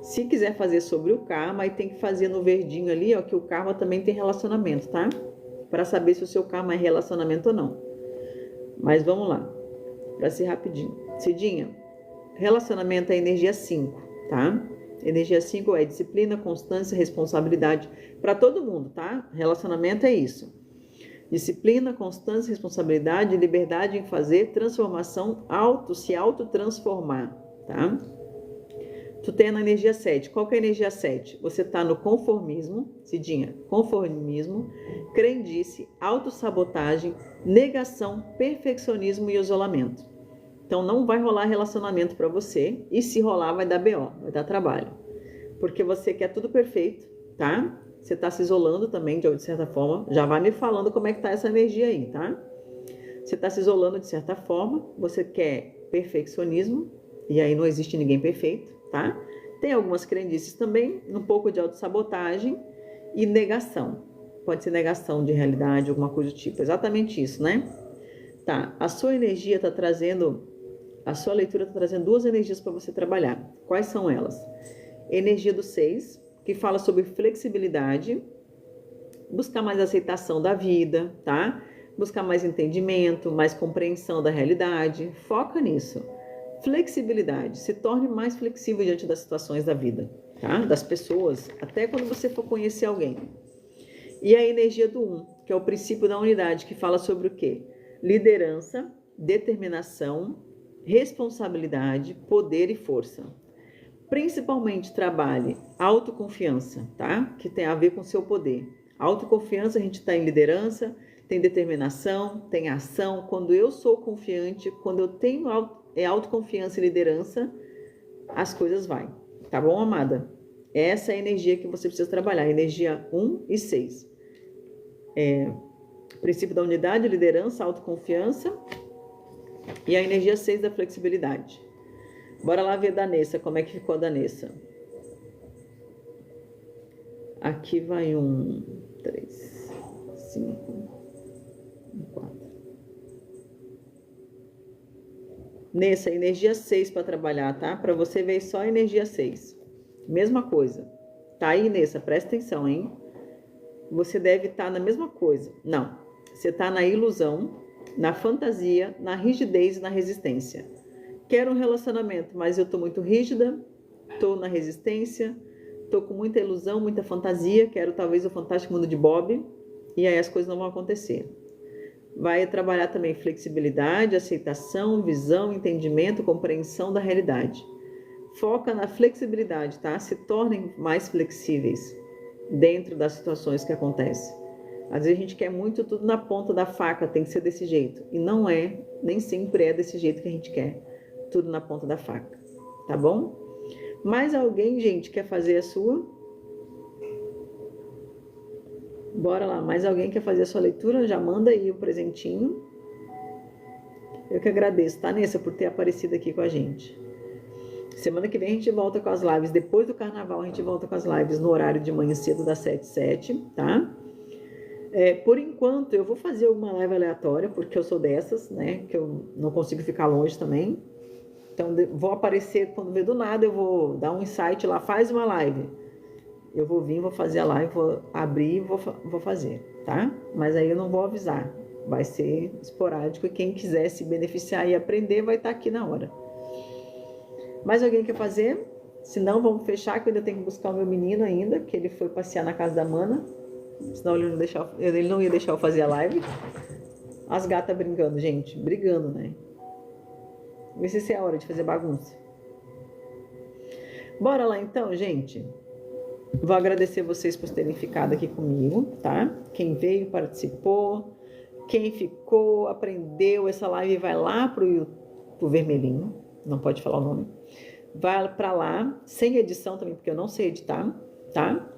Se quiser fazer sobre o karma, aí tem que fazer no verdinho ali, ó, que o karma também tem relacionamento, tá? Para saber se o seu karma é relacionamento ou não. Mas vamos lá, para ser rapidinho. Cidinha, relacionamento é energia 5, tá? Energia 5 é disciplina, constância, responsabilidade. Para todo mundo, tá? Relacionamento é isso. Disciplina, constância, responsabilidade, liberdade em fazer, transformação, se autotransformar, tá? Tu tem na energia 7. Qual que é a energia 7? Você tá no conformismo, Cidinha, conformismo, crendice, autossabotagem, negação, perfeccionismo e isolamento. Então não vai rolar relacionamento para você, e se rolar vai dar BO, vai dar trabalho. Porque você quer tudo perfeito, tá? Você tá se isolando também, de certa forma. Já vai me falando como é que tá essa energia aí, tá? Você tá se isolando de certa forma, você quer perfeccionismo, e aí não existe ninguém perfeito, tá? Tem algumas crendices também, um pouco de autossabotagem e negação. Pode ser negação de realidade, alguma coisa do tipo. Exatamente isso, né? Tá, a sua energia tá trazendo, a sua leitura tá trazendo duas energias para você trabalhar. Quais são elas? Energia do 6, que fala sobre flexibilidade, buscar mais aceitação da vida, tá? Buscar mais entendimento, mais compreensão da realidade. Foca nisso. Flexibilidade. Se torne mais flexível diante das situações da vida, tá? Das pessoas, até quando você for conhecer alguém. E a energia do 1, que é o princípio da unidade, que fala sobre o quê? Liderança, determinação, responsabilidade, poder e força. Principalmente trabalhe autoconfiança, tá? Que tem a ver com seu poder. Autoconfiança, a gente está em liderança, tem determinação, tem ação. Quando eu sou confiante, quando eu tenho autoconfiança e liderança, as coisas vão. Tá bom, amada? Essa é a energia que você precisa trabalhar, energia 1 e 6. Princípio da unidade, liderança, autoconfiança e a energia 6 da flexibilidade. Bora lá ver da Nessa, como é que ficou a da Nessa. Aqui vai 1, 3, 5, 4. Nessa, energia 6 para trabalhar, tá? Para você ver só energia 6. Mesma coisa. Tá aí, Nessa? Presta atenção, hein? Você deve estar na mesma coisa. Não. Você está na ilusão, na fantasia, na rigidez e na resistência. Quero um relacionamento, mas eu tô muito rígida, tô na resistência, tô com muita ilusão, muita fantasia, quero talvez o fantástico mundo de Bob, e aí as coisas não vão acontecer. Vai trabalhar também flexibilidade, aceitação, visão, entendimento, compreensão da realidade. Foca na flexibilidade, tá? Se tornem mais flexíveis dentro das situações que acontecem. Às vezes a gente quer muito tudo na ponta da faca, tem que ser desse jeito. E não é, nem sempre é desse jeito que a gente quer. Tudo na ponta da faca, tá bom? Mais alguém, gente, quer fazer a sua? Bora lá, mais alguém quer fazer a sua leitura? Já manda aí o presentinho. Eu que agradeço, tá, Nessa, por ter aparecido aqui com a gente. Semana que vem a gente volta com as lives. Depois do carnaval a gente volta com as lives no horário de manhã cedo das 7 às 7, tá? Por enquanto eu vou fazer uma live aleatória, porque eu sou dessas, né? Que eu não consigo ficar longe também. Então, vou aparecer quando ver do nada, eu vou dar um insight lá, faz uma live. Eu vou vir, vou fazer a live, vou abrir e vou fazer, tá? Mas aí eu não vou avisar, vai ser esporádico e quem quiser se beneficiar e aprender vai estar aqui na hora. Mais alguém quer fazer? Se não, vamos fechar, que eu ainda tenho que buscar o meu menino ainda, que ele foi passear na casa da Mana, senão ele não ia deixar eu fazer a live. As gatas brincando, gente, brigando, né? Vê se é a hora de fazer bagunça. Bora lá então, gente. Vou agradecer vocês por terem ficado aqui comigo, tá? Quem veio, participou. Quem ficou, aprendeu. Essa live vai lá pro vermelhinho. Não pode falar o nome. Vai pra lá, sem edição também, porque eu não sei editar, tá?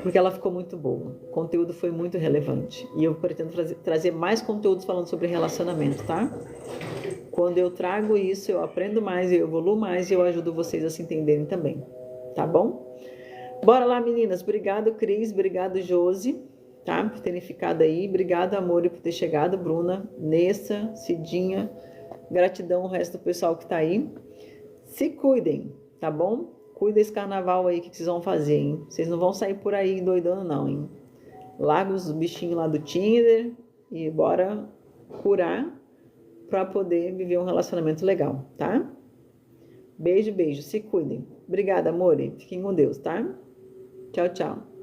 Porque ela ficou muito boa. O conteúdo foi muito relevante. E eu pretendo trazer mais conteúdos falando sobre relacionamento, tá? Quando eu trago isso, eu aprendo mais, eu evoluo mais e eu ajudo vocês a se entenderem também, tá bom? Bora lá, meninas. Obrigado, Cris. Obrigado, Josi. tá? Por terem ficado aí. Obrigada, amor, por ter chegado, Bruna, Nessa, Cidinha. Gratidão ao resto do pessoal que tá aí. Se cuidem, tá bom? Cuida esse carnaval aí que vocês vão fazer, hein? Vocês não vão sair por aí doidando, não, hein? Larga os bichinhos lá do Tinder e bora curar para poder viver um relacionamento legal, tá? Beijo, beijo. Se cuidem. Obrigada, amor. Fiquem com Deus, tá? Tchau, tchau.